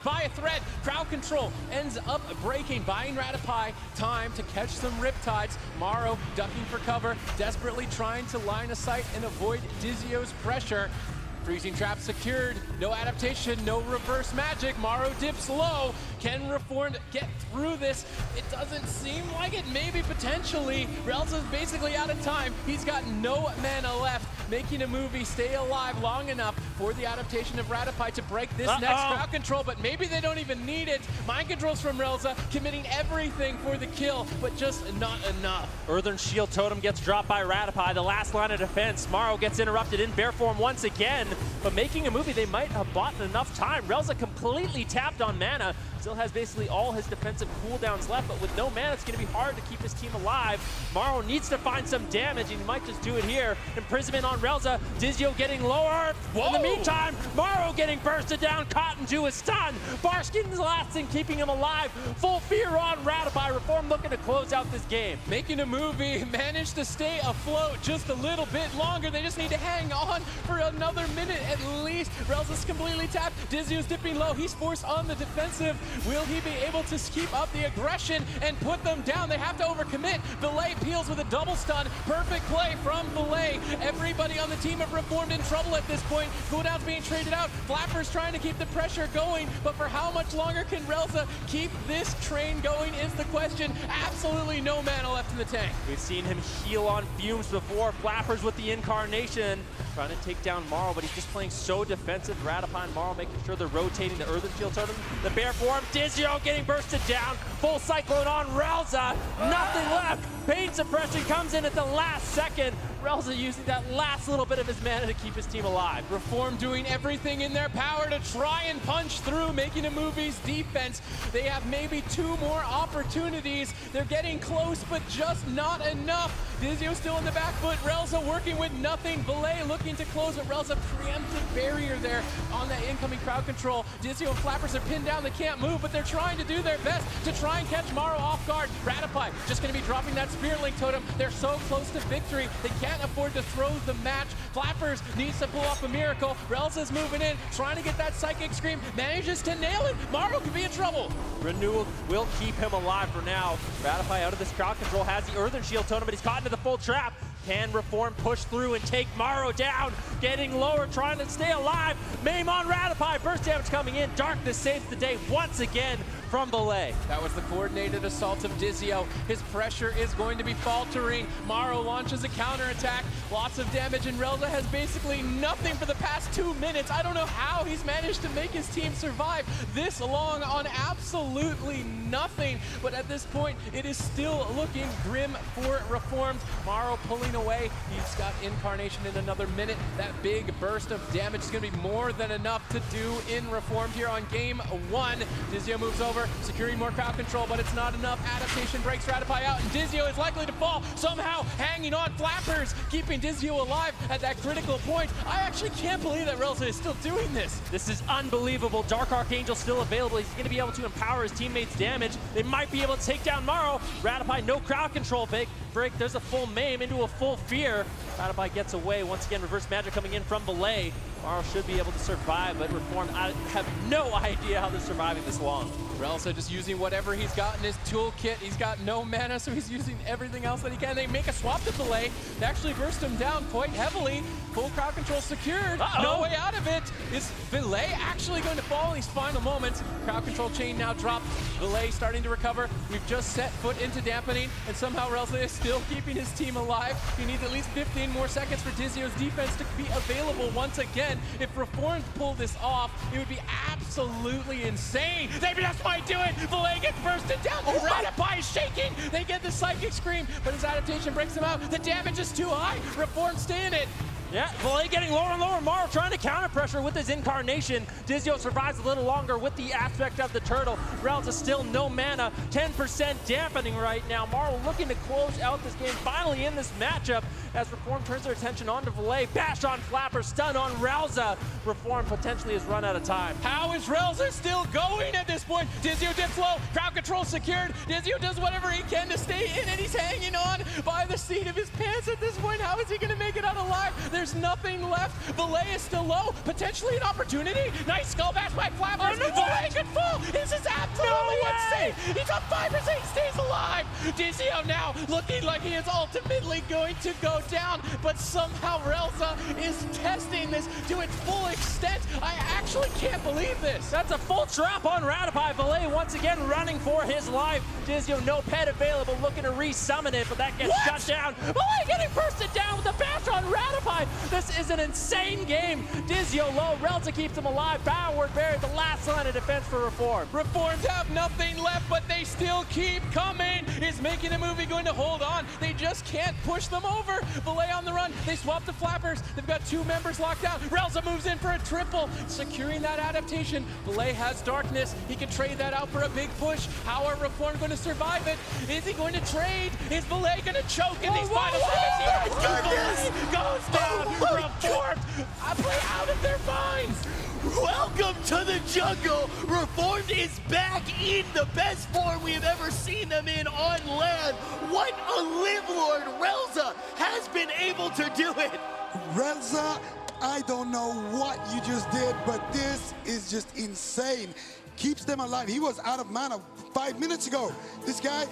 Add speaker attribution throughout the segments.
Speaker 1: By a thread, crowd control ends up breaking, buying Rattapie time to catch some riptides. Morrow ducking for cover, desperately trying to line a sight and avoid Dizio's pressure. Freezing trap secured, no adaptation, no reverse magic. Morrow dips low. Can Reformed get through this? It doesn't seem like it, maybe potentially. Relza's basically out of time. He's got no mana left. Making a movie stay alive long enough for the adaptation of Rattapie to break this next crowd control, but maybe they don't even need it. Mind controls from Relza, committing everything for the kill, but just not enough.
Speaker 2: Earthen Shield Totem gets dropped by Rattapie, the last line of defense. Morrow gets interrupted in bear form once again, but making a movie, they might have bought enough time. Relza completely tapped on mana, still has basically all his defensive cooldowns left, but with no mana, it's going to be hard to keep his team alive. Morrow needs to find some damage, and he might just do it here. Imprisonment on Relza, Dizio getting lower. Whoa. In the meantime, Morrow getting bursted down, caught into a stun. Barskin's lasting, keeping him alive. Full fear on Rattapie. Reform looking to close out this game.
Speaker 1: Making a movie, managed to stay afloat just a little bit longer. They just need to hang on for another minute at least. Relza's completely tapped. Dizio's dipping low. He's forced on the defensive. Will he be able to keep up the aggression and put them down? They have to overcommit. Belay peels with a double stun. Perfect play from Belay. Everybody on the team of Reformed in trouble at this point. Cooldown's being traded out. Flapper's trying to keep the pressure going, but for how much longer can Relza keep this train going is the question. Absolutely no mana left in the tank.
Speaker 2: We've seen him heal on fumes before. Flappers with the incarnation, trying to take down Morrow, but he's just playing so defensive. Rattapie and Morrow making sure they're rotating the Earthen Shield Totem. The bear form, Dizio getting bursted down. Full cyclone on Relza. Nothing left. Pain suppression comes in at the last second. Relza using that last little bit of his mana to keep his team alive.
Speaker 1: Reform doing everything in their power to try and punch through, making a movie's defense. They have maybe 2 more opportunities. They're getting close, but just not enough. Dizio still in the back foot. Relza working with nothing. Belay looking to close it. Relza preemptive barrier there on that incoming crowd control. Dizio and Flappers are pinned down. They can't move, but they're trying to do their best to try and catch Morrow off guard. Rattapie just going to be dropping that Spirit Link Totem. They're so close to victory. They can't afford to throw the match. Flappers needs to pull off a miracle. Relza's moving in, trying to get that Psychic Scream. Manages to nail it. Morrow could be in trouble.
Speaker 2: Renewal will keep him alive for now. Rattapie out of this crowd control, has the Earthen Shield Totem, but he's caught into the full trap. Can Reform push through and take Morrow down? Getting lower, trying to stay alive. Maim on Rattapie, burst damage coming in. Darkness saves the day once again from Belay.
Speaker 1: That was the coordinated assault of Dizio. His pressure is going to be faltering. Morrow launches a counterattack. Lots of damage, and Relza has basically nothing for the past 2 minutes. I don't know how he's managed to make his team survive this long on absolutely nothing. But at this point, it is still looking grim for Reformed. Morrow pulling away. He's got Incarnation in another minute. That big burst of damage is going to be more than enough to do in Reformed here on game 1. Dizio moves over, securing more crowd control, but it's not enough. Adaptation breaks Rattapie out, and Dizio is likely to fall. Somehow hanging on. Flappers keeping Dizio alive at that critical point. I actually can't believe that Relza is still doing this.
Speaker 2: This is unbelievable. Dark Archangel still available. He's going to be able to empower his teammates' damage. They might be able to take down Morrow. Rattapie, no crowd control break. There's a full maim into a full fear. Rattapie gets away. Once again, reverse magic coming in from Belay. Morrow should be able to survive, but Reform, I have no idea how they're surviving this long.
Speaker 1: Relza just using whatever he's got in his toolkit. He's got no mana, so he's using everything else that he can. They make a swap to Belay. They actually burst him down quite heavily. Full crowd control secured. No way out of it. Is Belay actually going to fall in these final moments? Crowd control chain now dropped. Belay starting to recover. We've just set foot into dampening, and somehow Relza is still keeping his team alive. He needs at least 15 more seconds for Dizio's defense to be available once again. If Reformed pull this off, it would be absolutely insane. They just might do it. Belay gets bursted down. Rattapie is shaking. They get the Psychic Scream, but his adaptation breaks him out. The damage is too high. Reformed stay in it.
Speaker 2: Yeah, Belay getting lower and lower. Morrow trying to counter pressure with his Incarnation. Dizio survives a little longer with the aspect of the turtle. Relza still no mana, 10% dampening right now. Morrow looking to close out this game, finally in this matchup, as Reform turns their attention onto Belay. Bash on Flapper, stun on Relza. Reform potentially has run out of time.
Speaker 1: How is Relza still going at this point? Dizio dips low, crowd control secured. Dizio does whatever he can to stay in, and he's hanging on by the seat of his pants at this point. How is he going to make it out alive? There's nothing left. Valet is still low. Potentially an opportunity. Nice skull bash by Flappers. Valet could fall. This is absolutely insane. He's on 5%. He stays alive. Dizio now looking like he is ultimately going to go down, but somehow Relza is testing this to its full extent. I actually can't believe this.
Speaker 2: That's a full trap on Ratify. Valet once again running for his life. Dizio, no pet available, looking to resummon it, but that gets shut down. Valet getting bursted down with the bash on Ratify. This is an insane game. Dizio low, Relza keeps him alive. Bauer buried the last line of defense for Reform.
Speaker 1: Reformed have nothing left, but they still keep coming. Is Making a Movie going to hold on? They just can't push them over. Valet on the run. They swap the Flappers. They've got 2 members locked down. Relza moves in for a triple, securing that adaptation. Valet has darkness. He can trade that out for a big push. How are Reform going to survive it? Is he going to trade? Is Valet going to choke in these final seconds? Valet goes down. Reformed play out of their minds.
Speaker 3: Welcome to the jungle! Reformed is back in the best form we have ever seen them in on land. What a Live Lord Relza has been able to do it!
Speaker 4: Relza, I don't know what you just did, but this is just insane. Keeps them alive. He was out of mana 5 minutes ago. This guy,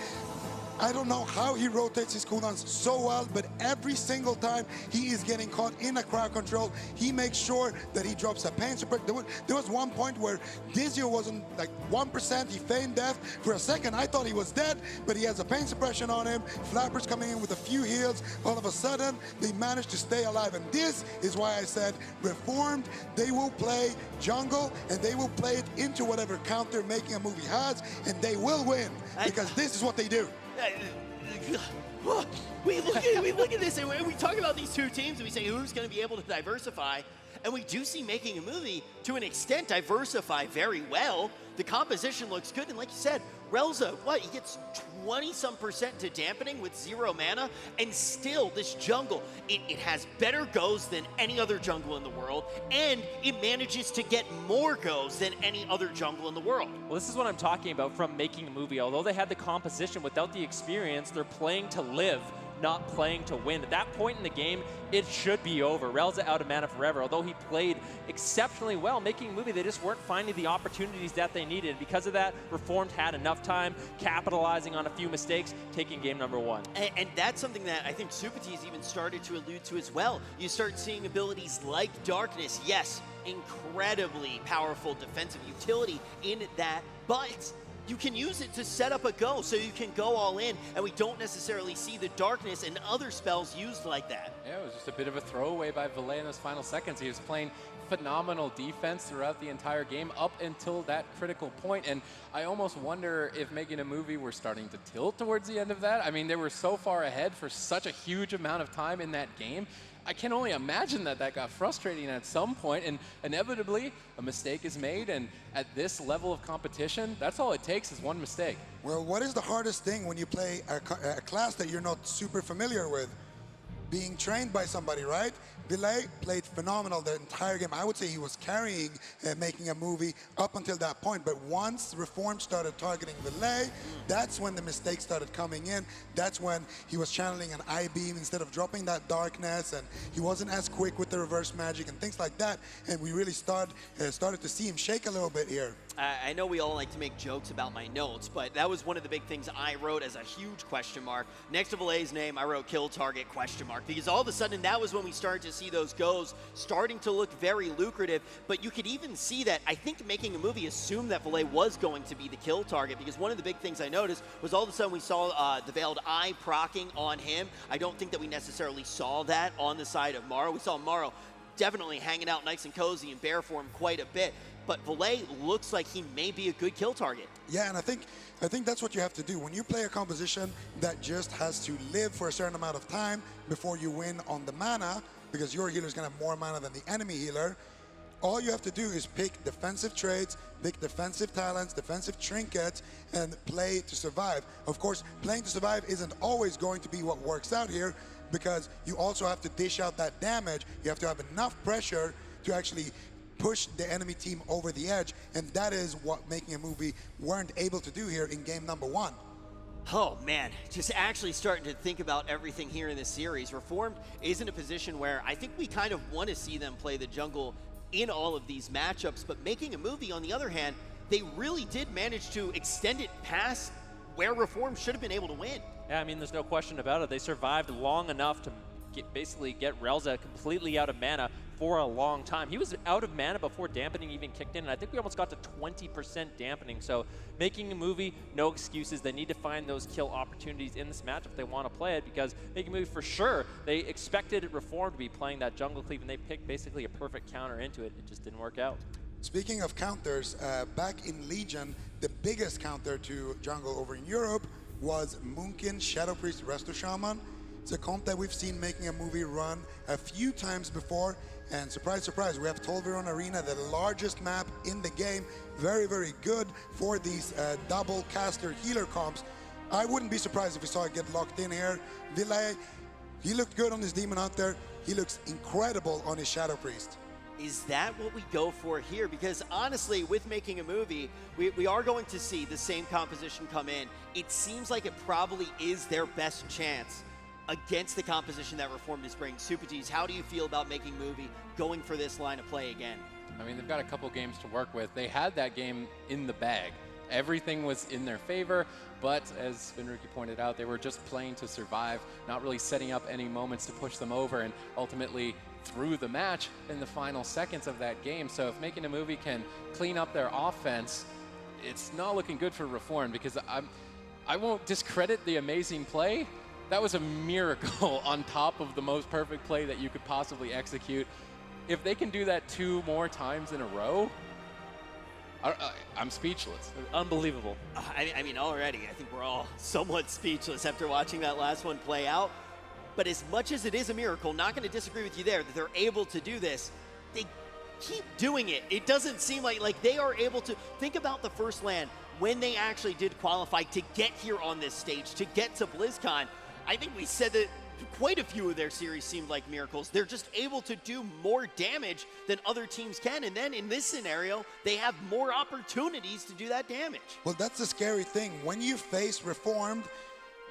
Speaker 4: I don't know how he rotates his cooldowns so well, but every single time he is getting caught in a crowd control, he makes sure that he drops a pain suppression. There was one point where Dizio wasn't like 1%, he feigned death. For a second, I thought he was dead, but he has a pain suppression on him. Flappers coming in with a few heals. All of a sudden, they managed to stay alive. And this is why I said, Reformed, they will play jungle, and they will play it into whatever counter Making a Movie has, and they will win, because this is what they do.
Speaker 3: We look at this and we talk about these two teams and we say who's going to be able to diversify, and we do see Making a Movie to an extent diversify very well. The composition looks good, and like you said, Relza, he gets 20-some% to dampening with 0 mana, and still this jungle, it has better goes than any other jungle in the world, and it manages to get more goes than any other jungle in the world.
Speaker 2: Well, this is what I'm talking about from Making a Movie. Although they had the composition, without the experience, they're playing to live, not playing to win. At that point in the game, it should be over. Relza out of mana forever. Although he played exceptionally well, Making a Movie, they just weren't finding the opportunities that they needed. Because of that, Reformed had enough time, capitalizing on a few mistakes, taking game number 1.
Speaker 3: And that's something that I think Supati's even started to allude to as well. You start seeing abilities like Darkness. Yes, incredibly powerful defensive utility in that, but you can use it to set up a go, so you can go all in, and we don't necessarily see the Darkness and other spells used like that.
Speaker 1: Yeah, it was just a bit of a throwaway by Valet in those final seconds. He was playing phenomenal defense throughout the entire game up until that critical point, and I almost wonder if Making a Movie were starting to tilt towards the end of that. I mean, they were so far ahead for such a huge amount of time in that game. I can only imagine that that got frustrating at some point, and inevitably a mistake is made, and at this level of competition, that's all it takes is one mistake.
Speaker 4: Well, what is the hardest thing when you play a class that you're not super familiar with? Being trained by somebody, right? Valet played phenomenal the entire game. I would say he was carrying Making a Movie up until that point, but once Reform started targeting Valet, that's when the mistakes started coming in. That's when he was channeling an I-beam instead of dropping that Darkness, and he wasn't as quick with the reverse magic and things like that, and we really started to see him shake a little bit here.
Speaker 3: I know we all like to make jokes about my notes, but that was one of the big things I wrote as a huge question mark. Next to Valet's name, I wrote kill target question mark, because all of a sudden that was when we started to see those goes starting to look very lucrative. But you could even see that I think Making a Movie assumed that Valet was going to be the kill target, because one of the big things I noticed was all of a sudden we saw the Veiled Eye proccing on him. I don't think that we necessarily saw that on the side of Morrow. We saw Morrow definitely hanging out nice and cozy in bear form quite a bit. But Valet looks like he may be a good kill target.
Speaker 4: Yeah, and I think that's what you have to do. When you play a composition that just has to live for a certain amount of time before you win on the mana, because your healer is going to have more mana than the enemy healer, all you have to do is pick defensive trades, pick defensive talents, defensive trinkets, and play to survive. Of course, playing to survive isn't always going to be what works out here, because you also have to dish out that damage. You have to have enough pressure to actually push the enemy team over the edge, and that is what Making a Movie weren't able to do here in game number 1.
Speaker 3: Oh man, just actually starting to think about everything here in this series. Reformed is in a position where I think we kind of want to see them play the jungle in all of these matchups, but Making a Movie, on the other hand, they really did manage to extend it past where Reformed should have been able to win.
Speaker 2: Yeah, I mean, there's no question about it. They survived long enough to basically get Relza completely out of mana for a long time. He was out of mana before dampening even kicked in, and I think we almost got to 20% dampening. So Making a Movie, no excuses. They need to find those kill opportunities in this match if they want to play it, because Making a Movie, for sure, they expected Reform to be playing that jungle cleave, and they picked basically a perfect counter into it. It just didn't work out.
Speaker 4: Speaking of counters, back in Legion, the biggest counter to jungle over in Europe was Munkin, Shadow Priest, Resto Shaman. It's a comp that we've seen Making a Movie run a few times before, and surprise, surprise, we have Tolveron Arena, the largest map in the game. Very, very good for these double caster healer comps. I wouldn't be surprised if we saw it get locked in here. Villay, he looked good on his Demon Hunter. He looks incredible on his Shadow Priest.
Speaker 3: Is that what we go for here? Because honestly, with Making a Movie, we are going to see the same composition come in. It seems like it probably is their best chance against the composition that Reformed is bringing. Supatis, how do you feel about Making a Movie going for this line of play again?
Speaker 1: I mean, they've got a couple games to work with. They had that game in the bag. Everything was in their favor, but as Vinruki pointed out, they were just playing to survive, not really setting up any moments to push them over, and ultimately threw the match in the final seconds of that game. So if Making a Movie can clean up their offense, it's not looking good for Reformed, because I won't discredit the amazing play. That was a miracle on top of the most perfect play that you could possibly execute. If they can do that 2 more times in a row, I'm speechless.
Speaker 2: Unbelievable.
Speaker 3: I mean, already, I think we're all somewhat speechless after watching that last one play out. But as much as it is a miracle, not going to disagree with you there, that they're able to do this, they keep doing it. It doesn't seem like they are able to. Think about the first LAN, when they actually did qualify to get here on this stage, to get to BlizzCon. I think we said that quite a few of their series seemed like miracles. They're just able to do more damage than other teams can. And then in this scenario, they have more opportunities to do that damage.
Speaker 4: Well, that's the scary thing. When you face Reformed,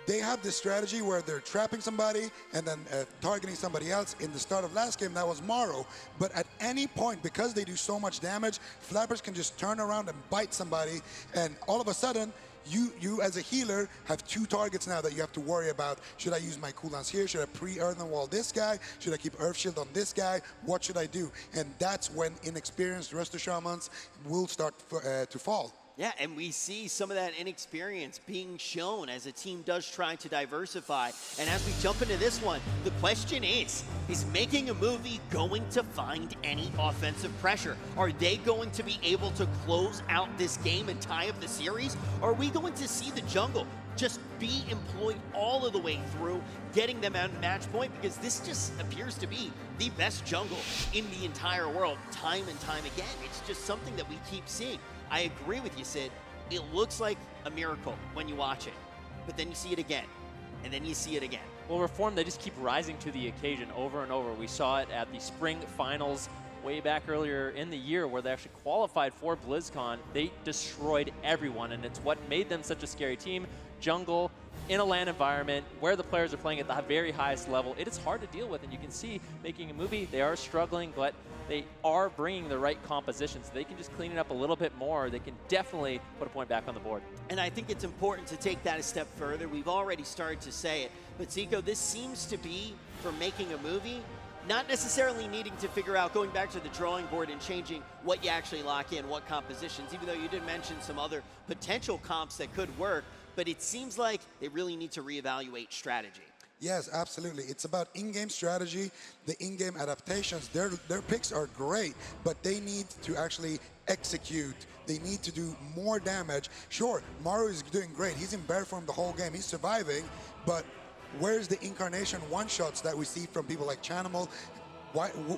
Speaker 4: they have this strategy where they're trapping somebody and then targeting somebody else. In the start of last game, that was Morrow. But at any point, because they do so much damage, Flappers can just turn around and bite somebody, and all of a sudden, you as a healer have 2 targets now that you have to worry about. Should I use my cooldowns here? Should I pre-earthen wall this guy? Should I keep Earth Shield on this guy? What should I do? And that's when inexperienced Resto Shamans will start to fall.
Speaker 3: Yeah, and we see some of that inexperience being shown as a team does try to diversify. And as we jump into this one, the question is Making a Movie going to find any offensive pressure? Are they going to be able to close out this game and tie up the series? Or are we going to see the jungle just be employed all of the way through, getting them at match point? Because this just appears to be the best jungle in the entire world, time and time again. It's just something that we keep seeing. I agree with you, Sid. It looks like a miracle when you watch it, but then you see it again, and then you see it again.
Speaker 2: Well, Reform, they just keep rising to the occasion over and over. We saw it at the spring finals way back earlier in the year where they actually qualified for BlizzCon. They destroyed everyone, and it's what made them such a scary team. Jungle, in a LAN environment where the players are playing at the very highest level, it is hard to deal with, and you can see Making a Movie, they are struggling, but they are bringing the right compositions. They can just clean it up a little bit more. They can definitely put a point back on the board.
Speaker 3: And I think it's important to take that a step further. We've already started to say it, but Zico, this seems to be, for Making a Movie, not necessarily needing to figure out, going back to the drawing board and changing what you actually lock in, what compositions, even though you did mention some other potential comps that could work, but it seems like they really need to reevaluate strategy.
Speaker 4: Yes, absolutely. It's about in-game strategy, the in-game adaptations. Their picks are great, but they need to actually execute. They need to do more damage. Sure, Maru is doing great. He's in bear form the whole game. He's surviving, but where's the incarnation one-shots that we see from people like Chanimal?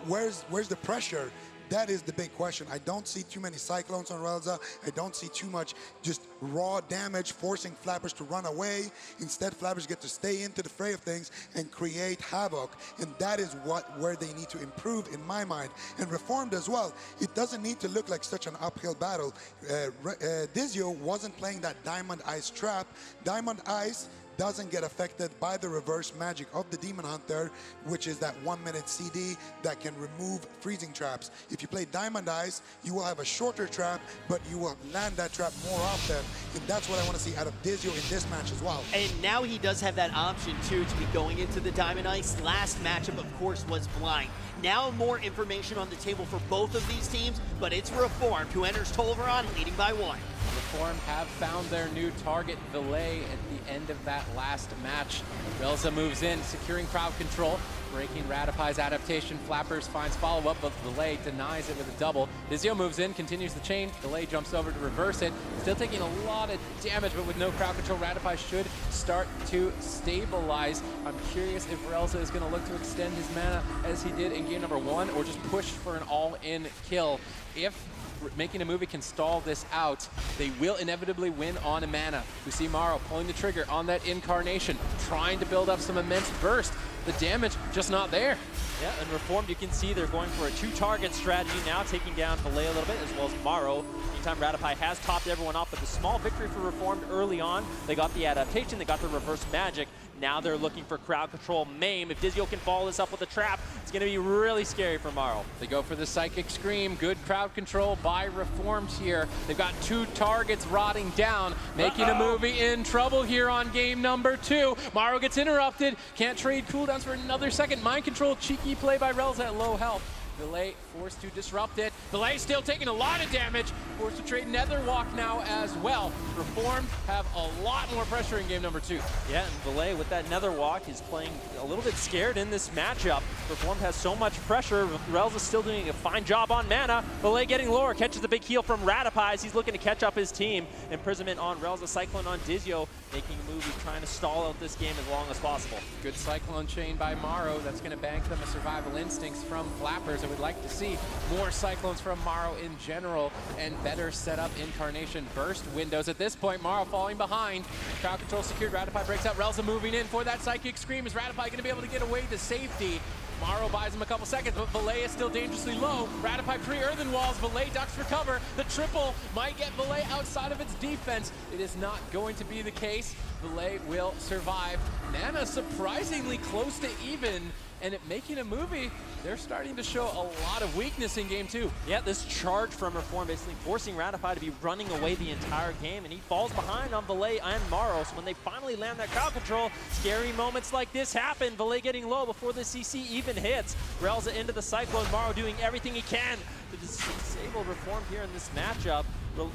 Speaker 4: Where's the pressure? That is the big question. I don't see too many Cyclones on Relza. I don't see too much just raw damage, forcing Flappers to run away. Instead, Flappers get to stay into the fray of things and create havoc. And that is where they need to improve, in my mind. And Reformed as well. It doesn't need to look like such an uphill battle. Dizio wasn't playing that Diamond Ice trap. Diamond Ice doesn't get affected by the reverse magic of the Demon Hunter, which is that 1-minute CD that can remove freezing traps. If you play Diamond Ice, you will have a shorter trap, but you will land that trap more often, and that's what I want to see out of Dizio in this match as well.
Speaker 3: And now he does have that option, too, to be going into the Diamond Ice. Last matchup, of course, was blind. Now more information on the table for both of these teams, but it's Reformed who enters Tolvaron leading by 1.
Speaker 1: Reformed have found their new target, Valet, at the end of that last match. Relza moves in, securing crowd control, breaking Radipai's adaptation. Flappers finds follow-up, but Valet denies it with a double. Dizio moves in, continues the chain. Valet jumps over to reverse it. Still taking a lot of damage, but with no crowd control, Radipai should start to stabilize. I'm curious if Relza is going to look to extend his mana as he did in game number 1, or just push for an all-in kill. If Making a Movie can stall this out, they will inevitably win on a mana. We see Maro pulling the trigger on that Incarnation, trying to build up some immense burst. The damage just not there.
Speaker 2: Yeah, and Reformed, you can see they're going for a 2-target strategy now, taking down Valet a little bit, as well as Maro. Meantime, Radipai has topped everyone off, but the small victory for Reformed early on. They got the adaptation, they got the reverse magic. Now they're looking for crowd control, Maim. If Dizio can follow this up with a trap, it's going to be really scary for Maro.
Speaker 1: They go for the Psychic Scream. Good crowd control by Reformed here. They've got 2 targets rotting down. Making a Movie in trouble here on game number 2. Maro gets interrupted. Can't trade cooldowns for another second. Mind control, cheeky play by Relza at low health. Valet forced to disrupt it. Valet still taking a lot of damage. Forced to trade Netherwalk now as well. Reformed have a lot more pressure in game number 2.
Speaker 2: Yeah, and Valet with that Netherwalk is playing a little bit scared in this matchup. Reformed has so much pressure. Relza's still doing a fine job on mana. Valet getting lower, catches the big heal from Radipai as he's looking to catch up his team. Imprisonment on Relza, Cyclone on Dizio, making a Movie, trying to stall out this game as long as possible.
Speaker 1: Good Cyclone chain by Maro. That's going to bank them a Survival Instincts from Flappers. I would like to see more Cyclones from Maro in general and better set up Incarnation burst windows. At this point, Maro falling behind. Crowd control secured. Radipai breaks out. Relza moving in for that Psychic Scream. Is Radipai going to be able to get away to safety? Maro buys him a couple seconds, but Valet is still dangerously low. Radipai pre-earthen walls. Valet ducks for cover. The triple might get Valet outside of its defense. It is not going to be the case. Valet will survive. Mana surprisingly close to even. And Making a Movie, they're starting to show a lot of weakness in game 2.
Speaker 2: Yeah, this charge from Reform basically forcing Radipai to be running away the entire game, and he falls behind on Valet and Maro. So when they finally land that crowd control, scary moments like this happen. Valet getting low before the CC even hits. Relza into the Cyclone, Maro doing everything he can to disable Reform here in this matchup.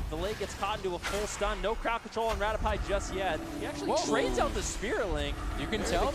Speaker 2: Valet gets caught into a full stun. No crowd control on Radipai just yet. He actually trades out the Spirit Link.
Speaker 1: You can tell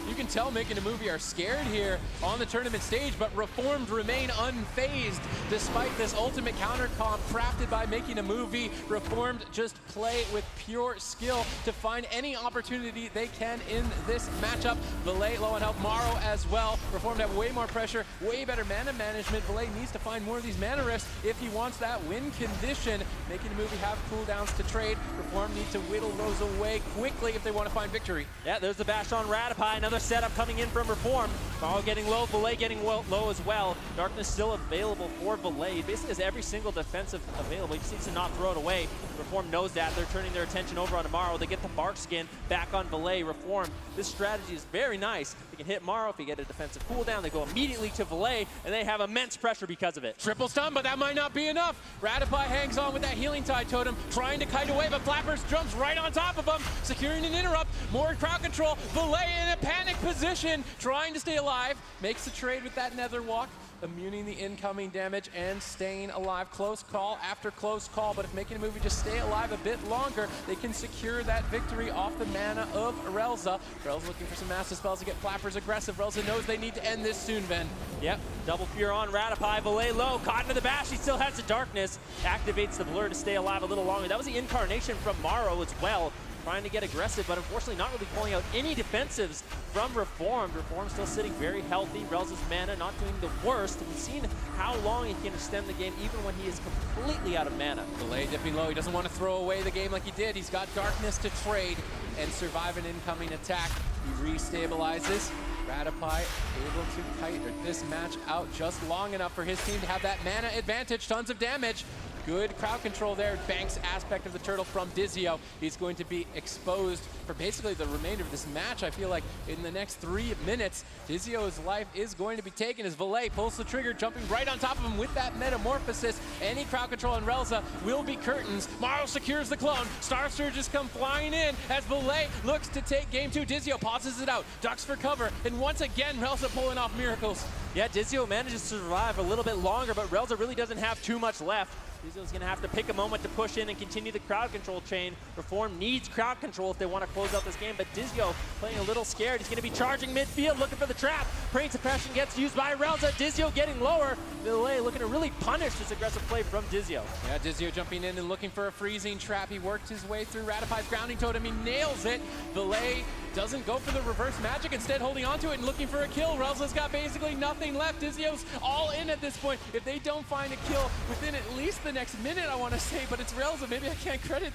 Speaker 1: you can tell Making a Movie are scared here on the tournament stage, but Reformed remain unfazed despite this ultimate counter comp crafted by Making a Movie. Reformed just play with pure skill to find any opportunity they can in this matchup. Valet low on health, Maro as well. Reformed have way more pressure, way better mana management. Valet needs to find more of these mana rifts if he wants that win condition. Making a Movie have cooldowns to trade. Reform need to whittle those away quickly if they want to find victory.
Speaker 2: Yeah, there's the bash on Radipai. Another setup coming in from Reform. Maro getting low, Valet getting low as well. Darkness still available for Valet. He basically has every single defensive available. He just needs to not throw it away. Reform knows that. They're turning their attention over on Maro. They get the Bark Skin back on Valet. Reform, this strategy is very nice. They can hit Maro if they get a defensive cooldown. They go immediately to Valet, and they have immense pressure because of it.
Speaker 1: Triple stun, but that might not be enough. Radipai hangs on with that Healing Tide Totem, trying to kite away, but Flappers jumps right on top of him, securing an interrupt. More crowd control. Valet in a panic position, trying to stay alive. Makes the trade with that Netherwalk, immuning the incoming damage and staying alive. Close call after close call, but if Making a Movie just stay alive a bit longer, they can secure that victory off the mana of Relza. Relza looking for some massive spells to get Flappers aggressive. Relza knows they need to end this soon, Ben.
Speaker 2: Yep, double fear on Radipai. Valet low, caught into the bash. He still has the darkness. Activates the blur to stay alive a little longer. That was the Incarnation from Maro as well. trying to get aggressive, but unfortunately not really pulling out any defensives from Reformed. Reformed still sitting very healthy. Relza's mana not doing the worst. We've seen how long he can extend the game even when he is completely out of mana.
Speaker 1: Delay dipping low. He doesn't want to throw away the game like he did. He's got Darkness to trade and survive an incoming attack. He restabilizes. Radopi able to kite this match out just long enough for his team to have that mana advantage. Tons of damage. Good crowd control there. Banks aspect of the turtle from Dizio. He's going to be exposed for basically the remainder of this match. I feel like in the next 3 minutes, Dizio's life is going to be taken as Valet pulls the trigger, jumping right on top of him with that metamorphosis. Any crowd control on Relza will be curtains. Maro secures the clone. Star Surges come flying in as Valet looks to take game 2. Dizio pauses it out, ducks for cover, and once again, Relza pulling off miracles.
Speaker 2: Yeah, Dizio manages to survive a little bit longer, but Relza really doesn't have too much left. Dizio's going to have to pick a moment to push in and continue the crowd control chain. Reform needs crowd control if they want to close out this game, but Dizio playing a little scared. He's going to be charging midfield, looking for the trap. Brain suppression gets used by Relza. Dizio getting lower. Delay looking to really punish this aggressive play from Dizio.
Speaker 1: Yeah, Dizio jumping in and looking for a freezing trap. He worked his way through Radopi's grounding totem. He nails it. Delay doesn't go for the reverse magic, instead holding onto it and looking for a kill. Relza's got basically nothing left. Dizio's all in at this point. If they don't find a kill within at least the next minute, I want to say, but it's Relza. Maybe I can't credit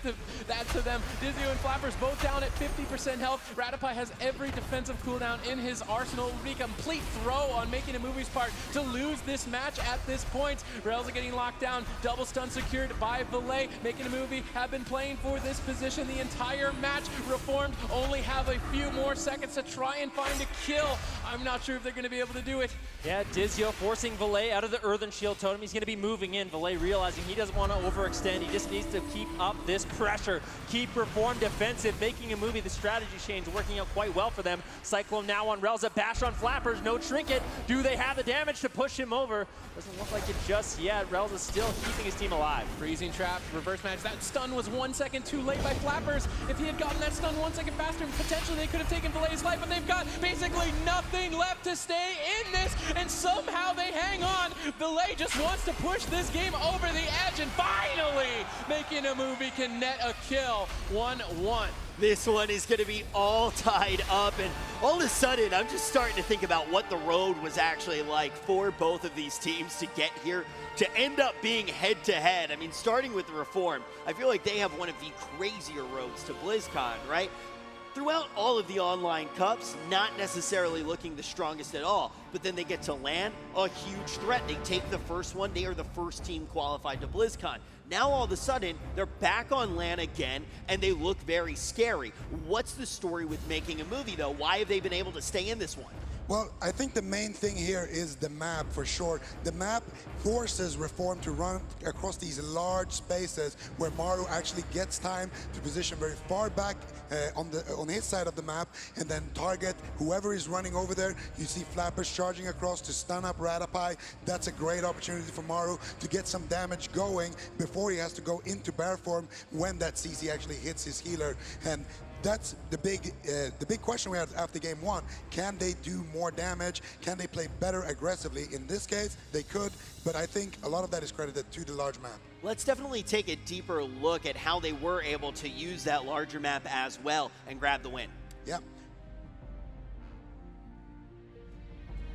Speaker 1: that to them. Dizio and Flappers both down at 50% health. Radopi has every defensive cooldown in his arsenal. It would be a complete throw on Making a Movie's part to lose this match at this point. Relza getting locked down, double stun secured by Valet. Making a Movie have been playing for this position the entire match. Reformed only have a few more seconds to try and find a kill. I'm not sure if they're going to be able to do it.
Speaker 2: Yeah, Dizio forcing Valet out of the Earthen Shield totem. He's going to be moving in. Valet realizing he doesn't want to overextend. He just needs to keep up this pressure. Keep Reform defensive. Making a Movie, the strategy change working out quite well for them. Cyclone now on Relza. Bash on Flappers. No trinket. Do they have the damage to push him over? Doesn't look like it just yet. Relza's still keeping his team alive.
Speaker 1: Freezing trap, reverse match. That stun was 1 second too late by Flappers. If he had gotten that stun 1 second faster, potentially they could have taken Valet's life, but they've got basically nothing left to stay in this, and somehow they hang on. Valet just wants to push this game over the edge, and finally Making a Movie can net a kill. 1-1.
Speaker 3: This one is going to be all tied up, and all of a sudden, I'm just starting to think about what the road was actually like for both of these teams to get here, to end up being head-to-head. I mean, starting with the Reform, I feel like they have one of the crazier roads to BlizzCon, right? Throughout all of the online cups, not necessarily looking the strongest at all, but then they get to LAN, a huge threat. They take the first one, they are the first team qualified to BlizzCon. Now all of a sudden, they're back on LAN again, and they look very scary. What's the story with Making a Movie, though? Why have they been able to stay in this one?
Speaker 4: Well, I think the main thing here is the map, for sure. The map forces Reform to run across these large spaces where Maru actually gets time to position very far back on his side of the map and then target whoever is running over there. You see Flappers charging across to stun up Radopi. That's a great opportunity for Maru to get some damage going before he has to go into bear form when that CC actually hits his healer. And that's the big question we had after game 1. Can they do more damage? Can they play better aggressively? In this case, they could, but I think a lot of that is credited to the large map.
Speaker 3: Let's definitely take a deeper look at how they were able to use that larger map as well and grab the win.
Speaker 4: Yeah.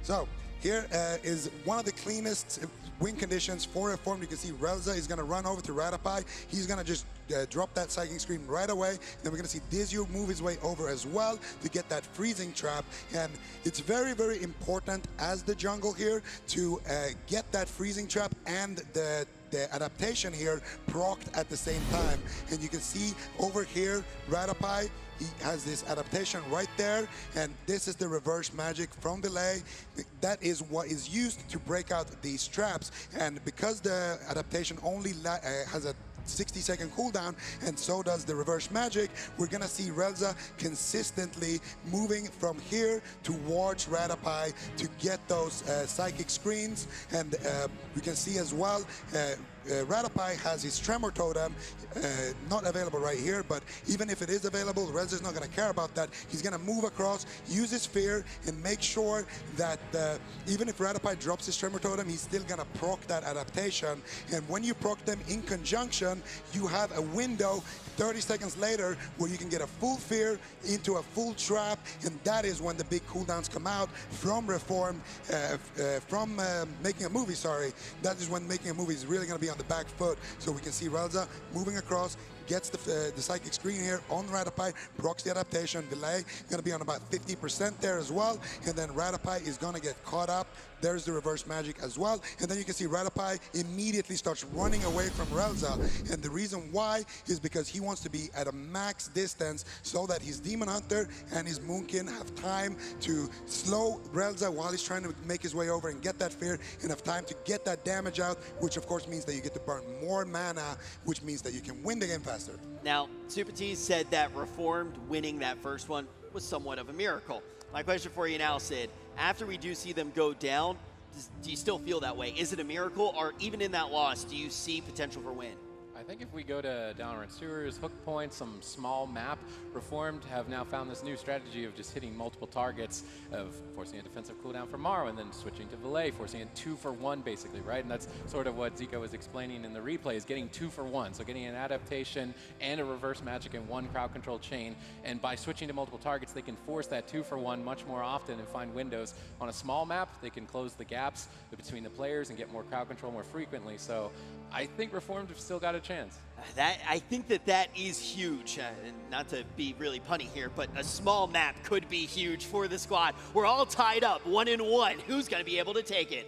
Speaker 4: So here is one of the cleanest win conditions for Reform. You can see Relza is going to run over to Radopi. He's going to just drop that Psychic Scream right away. Then we're going to see Dizio move his way over as well to get that freezing trap. And it's very, very important as the jungle here to get that freezing trap and the adaptation here procced at the same time. And you can see over here, Radopi, he has this adaptation right there, and this is the reverse magic from Delay. That is what is used to break out these traps. And because the adaptation only has a 60-second cooldown, and so does the reverse magic, we're gonna see Relza consistently moving from here towards Radopi to get those psychic screens. And we can see as well Radopi has his Tremor Totem, not available right here, but even if it is available, Relza's not going to care about that. He's going to move across, use his Fear, and make sure that even if Radopi drops his Tremor Totem, he's still going to proc that adaptation. And when you proc them in conjunction, you have a window 30 seconds later where you can get a full Fear into a full trap, and that is when the big cooldowns come out from Reform, from Making a Movie, sorry. That is when Making a Movie is really going to be on the back foot. So we can see Relza moving across, gets the Psychic Screen here on Radopi, procs the adaptation, delay, going to be on about 50% there as well, and then Radopi is going to get caught up. There's the reverse magic as well, and then you can see Radopi immediately starts running away from Relza, and the reason why is because he wants to be at a max distance so that his Demon Hunter and his Moonkin have time to slow Relza while he's trying to make his way over and get that Fear, and have time to get that damage out, which of course means that you get to burn more mana, which means that you can win the game faster.
Speaker 3: Now, Super T said that Reformed winning that first one was somewhat of a miracle. My question for you now, Sid, after we do see them go down, do you still feel that way? Is it a miracle, or even in that loss, do you see potential for win?
Speaker 1: I think if we go to Downright Sewers, Hook Point, some small map, Reformed have now found this new strategy of just hitting multiple targets, of forcing a defensive cooldown for Morrow, and then switching to Valet, forcing a 2-for-1 basically, right? And that's sort of what Zico was explaining in the replay, is getting 2-for-1. So getting an adaptation and a reverse magic in one crowd control chain, and by switching to multiple targets, they can force that 2-for-1 much more often and find windows. On a small map, they can close the gaps between the players and get more crowd control more frequently. So I think Reformed have still got a chance.
Speaker 3: I think that is huge. And not to be really punny here, but a small map could be huge for the squad. We're all tied up 1-1. Who's going to be able to take it?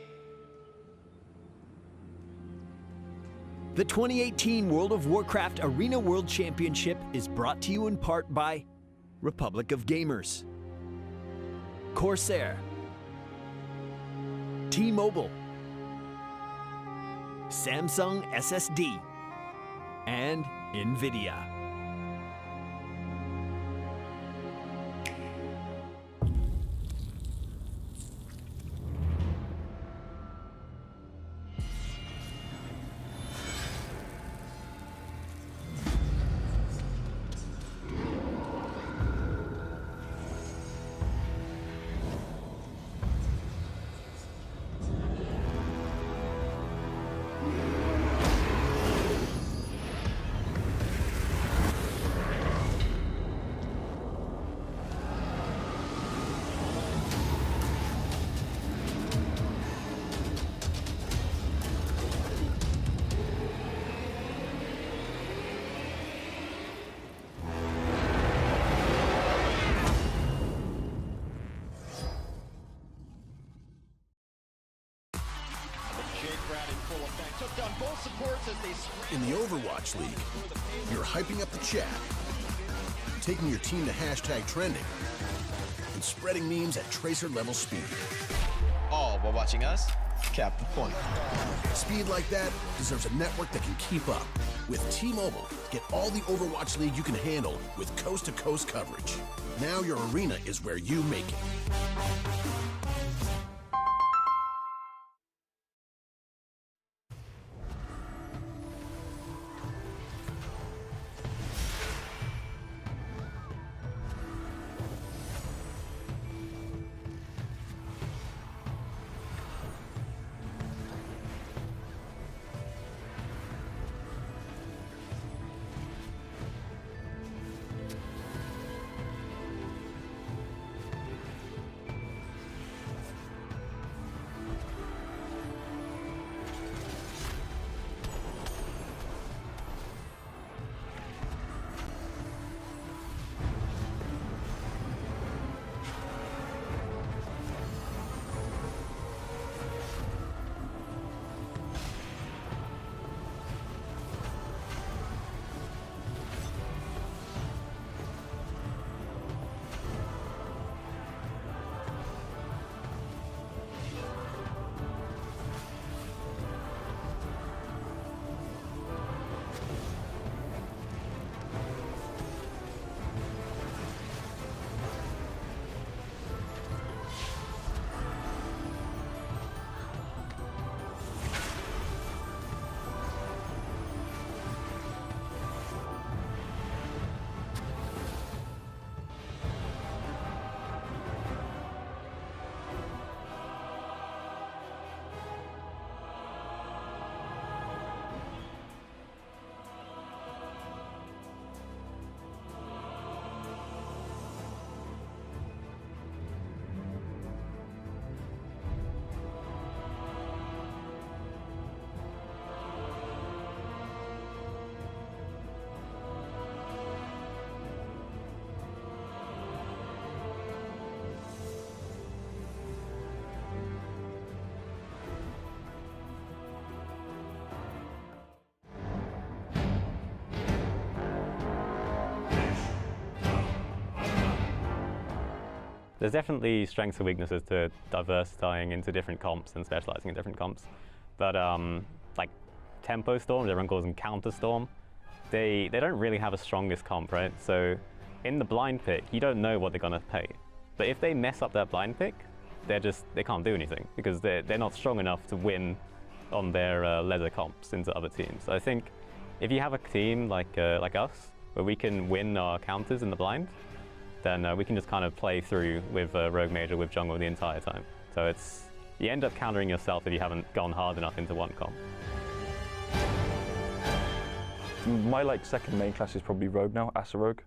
Speaker 5: The 2018 World of Warcraft Arena World Championship is brought to you in part by Republic of Gamers, Corsair, T-Mobile, Samsung SSD, and NVIDIA.
Speaker 6: In the Overwatch League, you're hyping up the chat, taking your team to hashtag trending, and spreading memes at tracer level speed.
Speaker 7: All while watching us cap the point.
Speaker 6: Speed like that deserves a network that can keep up. With T-Mobile, get all the Overwatch League you can handle with coast-to-coast coverage. Now your arena is where you make it.
Speaker 8: there's definitely strengths and weaknesses to diversifying into different comps and specializing in different comps. But like tempo storms, everyone calls them counter storm, they don't really have a strongest comp, right? So in the blind pick, you don't know what they're gonna pay. But if they mess up that blind pick, they can't do anything because they're not strong enough to win on their lesser comps into other teams. So I think if you have a team like us, where we can win our counters in the blind, then we can just kind of play through with Rogue Major, with jungle the entire time. So you end up countering yourself if you haven't gone hard enough into one comp.
Speaker 9: My second main class is probably Rogue now, Asa Rogue,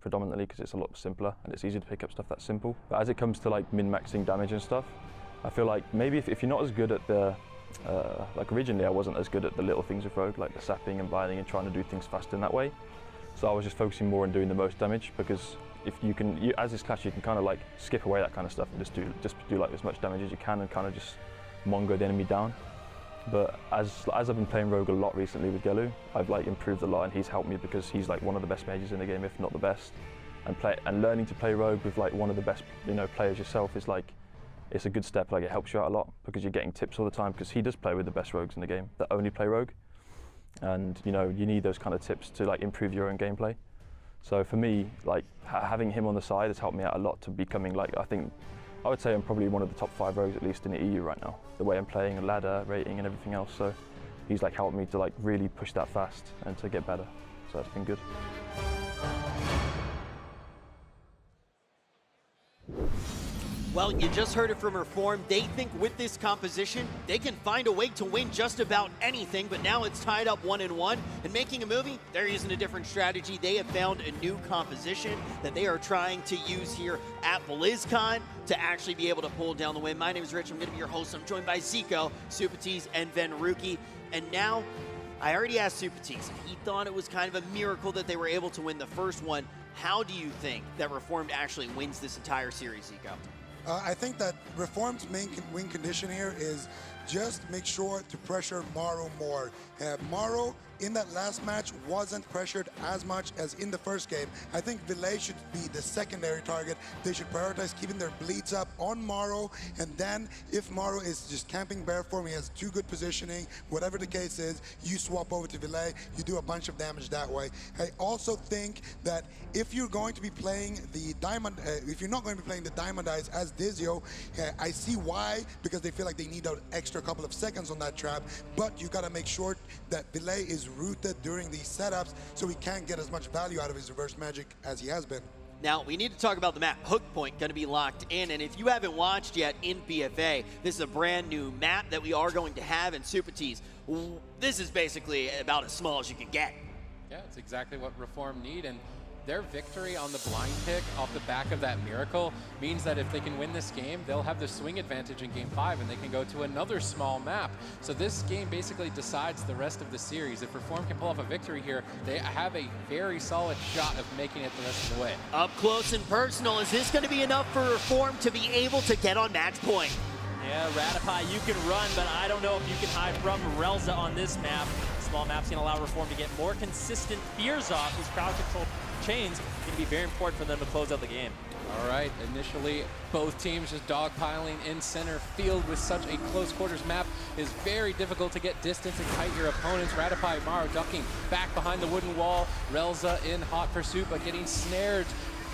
Speaker 9: predominantly because it's a lot simpler and it's easy to pick up stuff that's simple. But as it comes to min-maxing damage and stuff, I feel like maybe if you're not as good at the originally I wasn't as good at the little things with Rogue, like the sapping and binding and trying to do things faster in that way. So I was just focusing more on doing the most damage, because if as this class, you can kind of skip away that kind of stuff and just do as much damage as you can and kind of just mongo the enemy down. But as I've been playing Rogue a lot recently with Gelu, I've improved a lot, and he's helped me because he's one of the best mages in the game, if not the best. And learning to play Rogue with one of the best players yourself is it's a good step. It helps you out a lot because you're getting tips all the time, because he does play with the best rogues in the game that only play Rogue. And you need those kind of tips to improve your own gameplay. So for me, having him on the side has helped me out a lot to becoming I would say I'm probably one of the top 5 rogues at least in the EU right now. The way I'm playing, ladder, rating, and everything else. So he's helped me to really push that fast and to get better. So that's been good.
Speaker 3: Well, you just heard it from Reform. They think with this composition, they can find a way to win just about anything, but now it's tied up 1-1. And making a movie, they're using a different strategy. They have found a new composition that they are trying to use here at BlizzCon to actually be able to pull down the win. My name is Rich. I'm going to be your host. I'm joined by Zico, Supatees, and Venruki. And now, I already asked Supatees, and he thought it was kind of a miracle that they were able to win the first one. How do you think that Reformed actually wins this entire series, Zico?
Speaker 4: I think that Reform's main win condition here is just make sure to pressure Morrow more. Morrow in that last match wasn't pressured as much as in the first game. I think Valet should be the secondary target. They should prioritize keeping their bleeds up on Morrow, and then if Morrow is just camping bear form, he has too good positioning, whatever the case is, you swap over to Valet, you do a bunch of damage that way. I also think that if you're going to be playing the Diamond, if you're not going to be playing the Diamond Eyes as Dizio, I see why, because they feel like they need an extra couple of seconds on that trap, but you gotta make sure that Valet is rooted during these setups so he can't get as much value out of his reverse magic as he has been.
Speaker 3: Now, we need to talk about the map. Hook Point going to be locked in, and if you haven't watched yet in BFA, this is a brand new map that we are going to have in Supatees. This is basically about as small as you can get.
Speaker 1: Yeah, it's exactly what Reform need, and their victory on the blind pick off the back of that miracle means that if they can win this game, they'll have the swing advantage in Game 5 and they can go to another small map. So this game basically decides the rest of the series. If Reform can pull off a victory here, they have a very solid shot of making it the rest of the way.
Speaker 3: Up close and personal, is this going to be enough for Reform to be able to get on match point?
Speaker 2: Yeah, Ratify, you can run, but I don't know if you can hide from Relza on this map. Small map's going to allow Reform to get more consistent fears off. These crowd control chains going to be very important for them to close out the game.
Speaker 1: All right, initially both teams just dogpiling in center field with such a close quarters map is very difficult to get distance and kite your opponents. Ratify Maro ducking back behind the wooden wall. Relza in hot pursuit, but getting snared.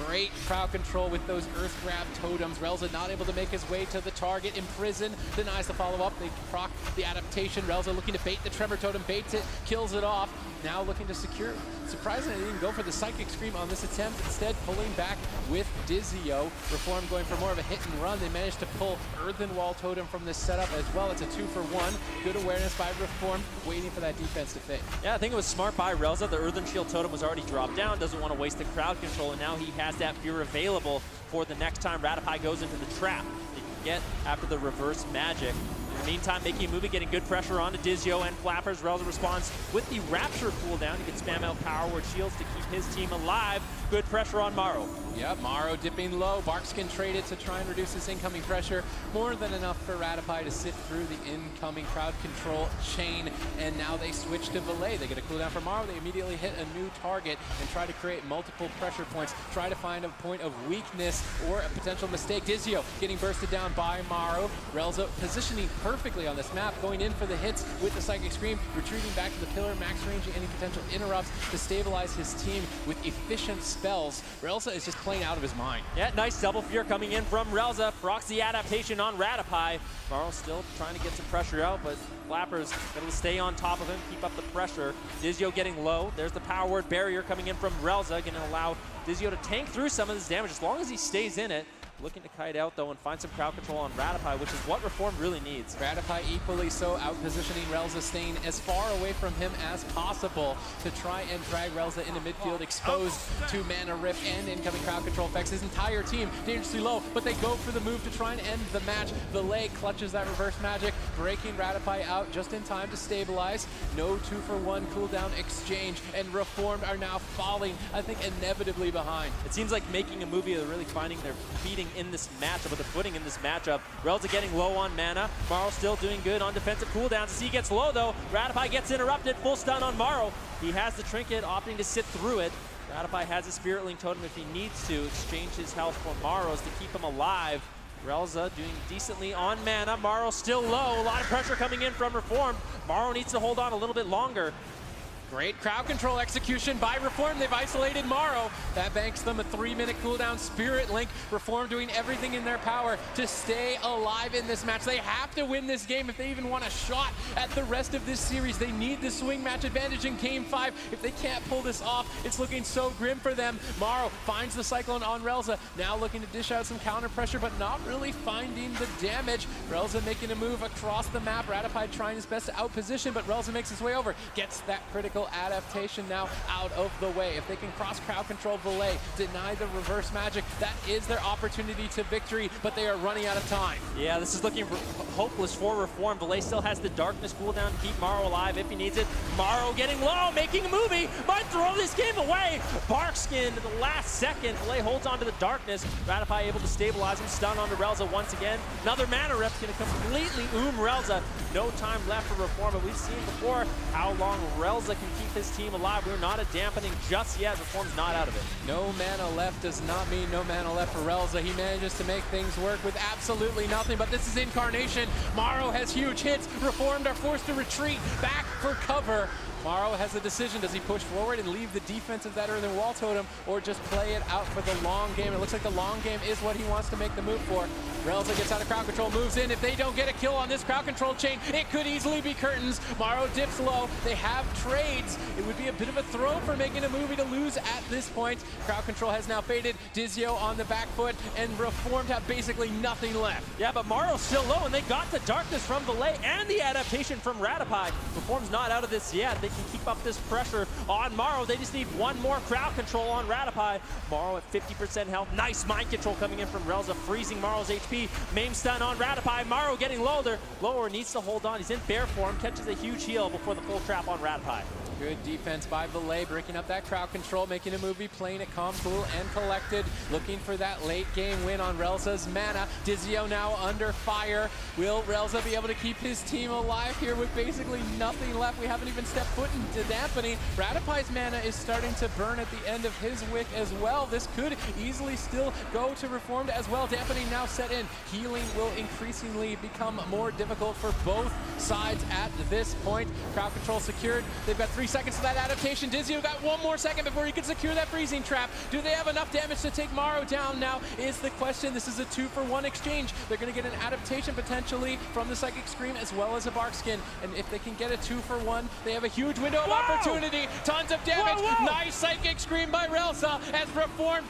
Speaker 1: Great crowd control with those Earth Grab totems. Relza not able to make his way to the target. Imprisoned, denies the follow-up. They proc the adaptation. Relza looking to bait the Tremor Totem, baits it, kills it off. Now looking to secure. Surprisingly, they didn't go for the Psychic Scream on this attempt. Instead, pulling back with Dizio. Reform going for more of a hit and run. They managed to pull Earthen Wall Totem from this setup as well. It's a 2-for-1. Good awareness by Reform, waiting for that defense to fade.
Speaker 2: Yeah, I think it was smart by Relza. The Earthen Shield Totem was already dropped down. Doesn't want to waste the crowd control, and now he has that fear available for the next time Ratify goes into the trap. They can get after the reverse magic. the meantime, making a move, getting good pressure onto Dizio and Flappers. Relza responds with the Rapture cooldown. He can spam out Power Word Shields to keep his team alive. Good pressure on Morrow.
Speaker 1: Yep, Morrow dipping low. Barkskin traded to try and reduce his incoming pressure. More than enough for Ratify to sit through the incoming crowd control chain. And now they switch to Valet. They get a cooldown from Morrow. They immediately hit a new target and try to create multiple pressure points. Try to find a point of weakness or a potential mistake. Dizio getting bursted down by Morrow. Relza positioning perfectly on this map, going in for the hits with the Psychic Scream, retreating back to the pillar, max ranging any potential interrupts to stabilize his team with efficient spells. Relza is just playing out of his mind.
Speaker 2: Yeah, nice double fear coming in from Relza. Procs the adaptation on Ratify. Morrow still trying to get some pressure out, but Flappers able to stay on top of him, keep up the pressure. Dizio getting low. There's the Power Word barrier coming in from Relza, going to allow Dizio to tank through some of this damage as long as he stays in it. Looking to kite out, though, and find some crowd control on Ratify, which is what Reformed really needs.
Speaker 1: Ratify equally so out-positioning Relza, staying as far away from him as possible to try and drag Relza into midfield, exposed to Mana Rift and incoming crowd control effects. His entire team dangerously low, but they go for the move to try and end the match. Valet clutches that reverse magic, breaking Ratify out just in time to stabilize. No 2-for-1 cooldown exchange, and Reformed are now falling, I think, inevitably behind.
Speaker 2: It seems like making a movie, they're really finding their beating in this matchup, with the footing in this matchup. Relza getting low on mana. Morrow still doing good on defensive cooldowns. As he gets low, though, Ratify gets interrupted. Full stun on Morrow. He has the trinket, opting to sit through it. Ratify has a Spirit Link Totem if he needs to. Exchange his health for Morrow's to keep him alive. Relza doing decently on mana. Morrow still low. A lot of pressure coming in from Reformed. Morrow needs to hold on a little bit longer.
Speaker 1: Great crowd control execution by Reform. They've isolated Morrow. That banks them a 3-minute cooldown. Spirit Link. Reform doing everything in their power to stay alive in this match. They have to win this game if they even want a shot at the rest of this series. They need the swing match advantage in Game 5. If they can't pull this off, it's looking so grim for them. Morrow finds the Cyclone on Relza. Now looking to dish out some counter pressure, but not really finding the damage. Relza making a move across the map. Ratify trying his best to outposition, but Relza makes his way over. Gets that critical adaptation now out of the way. If they can cross crowd control Valet, deny the reverse magic, that is their opportunity to victory, but they are running out of time.
Speaker 2: Yeah, this is looking hopeless for Reform. Valet still has the darkness cooldown to keep Morrow alive if he needs it. Morrow getting low, making a movie, might throw this game away. Barkskin at the last second. Valet holds on to the darkness. Ratify able to stabilize him, stun onto Relza once again. Another mana rift going to completely Relza. No time left for Reform, but we've seen before how long Relza can keep his team alive. We're not a dampening just yet. Reform's not out of it.
Speaker 1: No mana left does not mean no mana left for Relza. He manages to make things work with absolutely nothing, but this is Incarnation. Morrow has huge hits. Reformed are forced to retreat back for cover. Morrow has a decision. Does he push forward and leave the defense of that earthen wall totem, or just play it out for the long game? It looks like the long game is what he wants to make the move for. Relza gets out of crowd control, moves in. If they don't get a kill on this crowd control chain, it could easily be curtains. Morrow dips low. They have trades. It would be a bit of a throw for making a movie to lose at this point. Crowd control has now faded. Dizio on the back foot, and Reformed have basically nothing left.
Speaker 2: Yeah, but Morrow's still low, and they got the darkness from Valet and the adaptation from Ratify. Reform's not out of this yet. They can keep up this pressure on Morrow. They just need one more crowd control on Ratify. Morrow at 50% health. Nice mind control coming in from Relza, freezing Morrow's HP. Maim stun on Ratify. Morrow getting lower, needs to hold on. He's in bear form, catches a huge heal before the full trap on Ratify.
Speaker 1: Good defense by Valet, breaking up that crowd control, making a movie, playing it calm, cool, and collected, looking for that late game win on Relza's mana. Dizio now under fire. Will Relza be able to keep his team alive here with basically nothing left? We haven't even stepped foot into dampening. Ratify's mana is starting to burn at the end of his wick as well. This could easily still go to Reformed as well. Dampening now set in. Healing will increasingly become more difficult for both sides at this point. Crowd control secured. They've got 3 seconds to that adaptation. Dizio got 1 more second before he can secure that freezing trap. Do they have enough damage to take Morrow down now is the question. This is a 2-for-1 exchange. They're going to get an adaptation potentially from the Psychic Scream as well as a Barkskin. And if they can get a 2-for-1, they have a huge window of opportunity. Tons of damage. Nice Psychic Scream by Relza as Reformed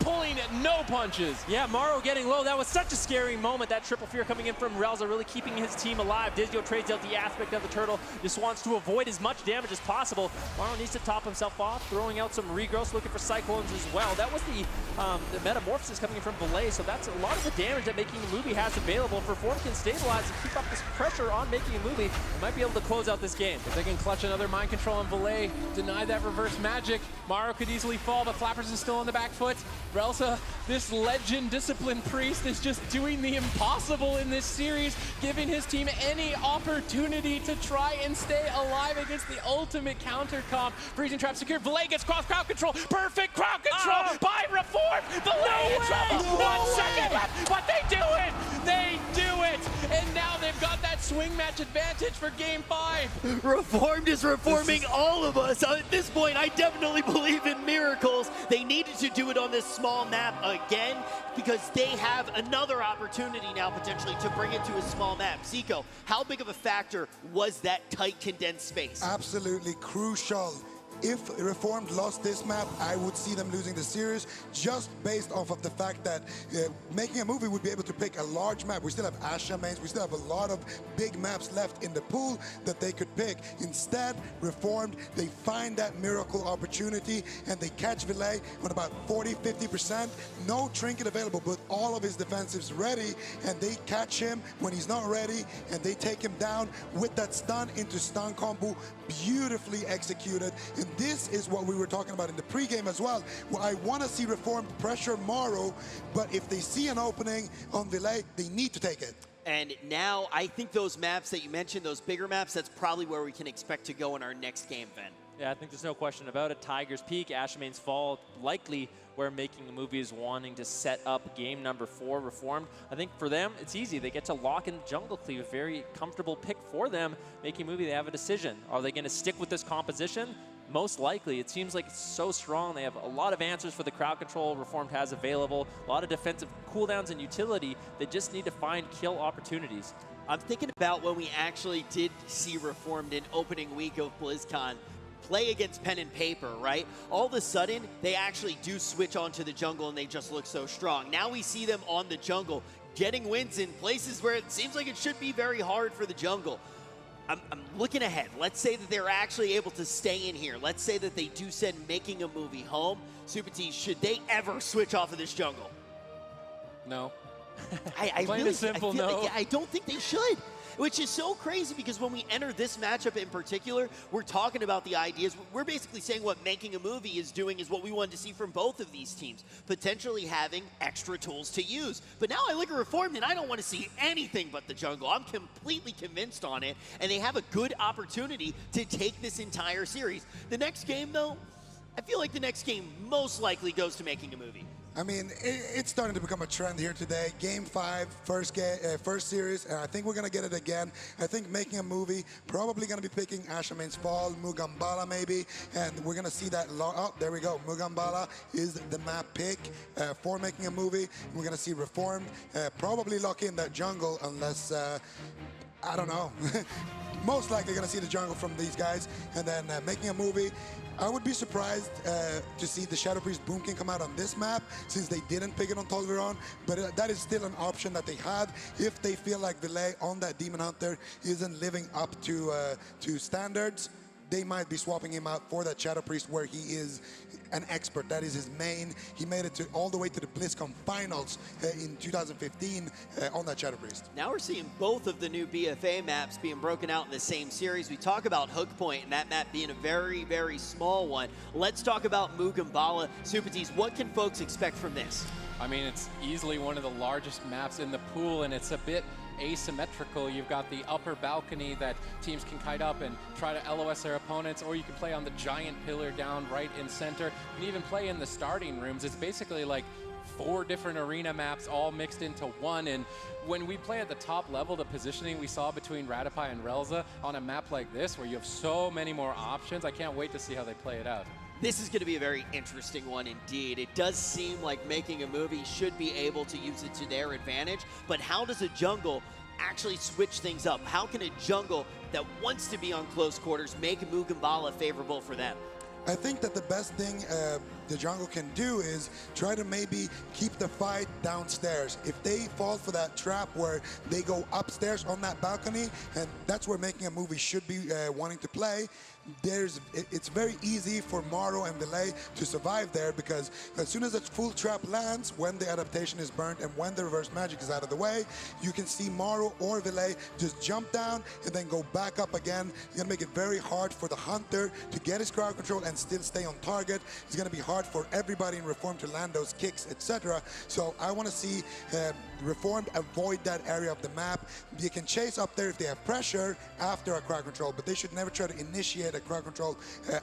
Speaker 1: pulling at no punches.
Speaker 2: Yeah, Morrow getting low. That was such a scary moment. That triple fear coming in from Relza, really keeping his team alive. Dizio trades out the aspect of the turtle. Just wants to avoid as much damage as as possible. Maro needs to top himself off, throwing out some regrowths, looking for Cyclones as well. That was the Metamorphosis coming in from Belay, so that's a lot of the damage that Making a Movie has available. If Reform can stabilize and keep up this pressure on Making a Movie, they might be able to close out this game.
Speaker 1: If they can clutch another mind control on Belay, deny that reverse magic, Maro could easily fall, but Flappers is still on the back foot. Relza, this legend disciplined priest, is just doing the impossible in this series, giving his team any opportunity to try and stay alive against the ultimate counter comp. Freezing trap secured, Belay gets cross crowd control, perfect crowd control by Reform. Belay in trouble, 1 second left, but they do it! They do it! And now they've got that swing match advantage for game 5.
Speaker 3: Reformed is reforming all of us. At this point, I definitely believe in miracles. They needed to do it on this small map again because they have another opportunity now potentially to bring it to a small map. Zico, how big of a factor was that tight condensed space?
Speaker 4: Absolutely crucial. If Reformed lost this map, I would see them losing the series just based off of the fact that Making a Movie would be able to pick a large map. We still have Asha mains, we still have a lot of big maps left in the pool that they could pick. Instead, Reformed, they find that miracle opportunity and they catch Belay on about 40-50%. No trinket available, but all of his defensives ready, and they catch him when he's not ready, and they take him down with that stun into stun combo, beautifully executed. And this is what we were talking about in the pregame as well. Well, I want to see Reformed pressure Maro, but if they see an opening on Belay, they need to take it.
Speaker 3: And now I think those maps that you mentioned, those bigger maps, that's probably where we can expect to go in our next game, Ven.
Speaker 2: Yeah, I think there's no question about it. Tiger's Peak, Ashamane's Fall, likely where Making a Movie is wanting to set up game number 4, Reformed. I think for them, it's easy. They get to lock in Jungle Cleave, a very comfortable pick for them. Making a Movie, they have a decision. Are they going to stick with this composition? Most likely. It seems like it's so strong. They have a lot of answers for the crowd control Reformed has available, a lot of defensive cooldowns and utility. They just need to find kill opportunities.
Speaker 3: I'm thinking about when we actually did see Reformed in opening week of BlizzCon play against pen and paper, right? All of a sudden, they actually do switch onto the jungle and they just look so strong. Now we see them on the jungle, getting wins in places where it seems like it should be very hard for the jungle. I'm looking ahead. Let's say that they're actually able to stay in here. Let's say that they do send Making a Movie home. Super T, should they ever switch off of this jungle?
Speaker 1: No.
Speaker 3: I
Speaker 1: Plain
Speaker 3: really,
Speaker 1: and simple, no.
Speaker 3: I don't think they should. Which is so crazy because when we enter this matchup in particular, we're talking about the ideas. We're basically saying what Making a Movie is doing is what we wanted to see from both of these teams, potentially having extra tools to use. But now I look at Reformed and I don't want to see anything but the jungle. I'm completely convinced on it, and they have a good opportunity to take this entire series. The next game, though, I feel like the next game most likely goes to Making a Movie.
Speaker 4: I mean, it's starting to become a trend here today. Game 5, first series, and I think we're going to get it again. I think Making a Movie, probably going to be picking Ashamane's Fall, Mugambala maybe, and we're going to see that. Oh, there we go. Mugambala is the map pick for Making a Movie. We're going to see Reformed probably lock in that jungle unless, I don't know. Most likely going to see the jungle from these guys, and then Making a Movie. I would be surprised to see the Shadow Priest Boomkin come out on this map since they didn't pick it on Tolveron, but that is still an option that they had if they feel like Belay on that Demon Hunter isn't living up to standards. They might be swapping him out for that Shadow Priest where he is an expert. That is his main. He made it all the way to the BlizzCon finals in 2015 on that Shadow Priest.
Speaker 3: Now we're seeing both of the new BFA maps being broken out in the same series. We talk about Hook Point and that map being a very, very small one. Let's talk about Mugambala. Supatis, what can folks expect from this?
Speaker 1: I mean, it's easily one of the largest maps in the pool, and it's a bit asymmetrical. You've got the upper balcony that teams can kite up and try to LOS their opponents, or you can play on the giant pillar down right in center. You can even play in the starting rooms. It's basically like 4 different arena maps all mixed into one, and when we play at the top level, the positioning we saw between Radopi and Relza on a map like this where you have so many more options, I can't wait to see how they play it out.
Speaker 3: This is going to be a very interesting one indeed. It does seem like Making a Movie should be able to use it to their advantage, but how does a jungle actually switch things up? How can a jungle that wants to be on close quarters make Mugambala favorable for them?
Speaker 4: I think that the best thing the jungle can do is try to maybe keep the fight downstairs. If they fall for that trap where they go upstairs on that balcony, and that's where Making a Movie should be wanting to play, it's very easy for Maro and Valet to survive there, because as soon as that full trap lands, when the adaptation is burnt and when the reverse magic is out of the way, you can see Maro or Valet just jump down and then go back up again. It's going to make it very hard for the Hunter to get his crowd control and still stay on target. It's going to be hard for everybody in Reform to land those kicks, etc. So I want to see Reformed avoid that area of the map. They can chase up there if they have pressure after a crowd control, but they should never try to initiate a crowd control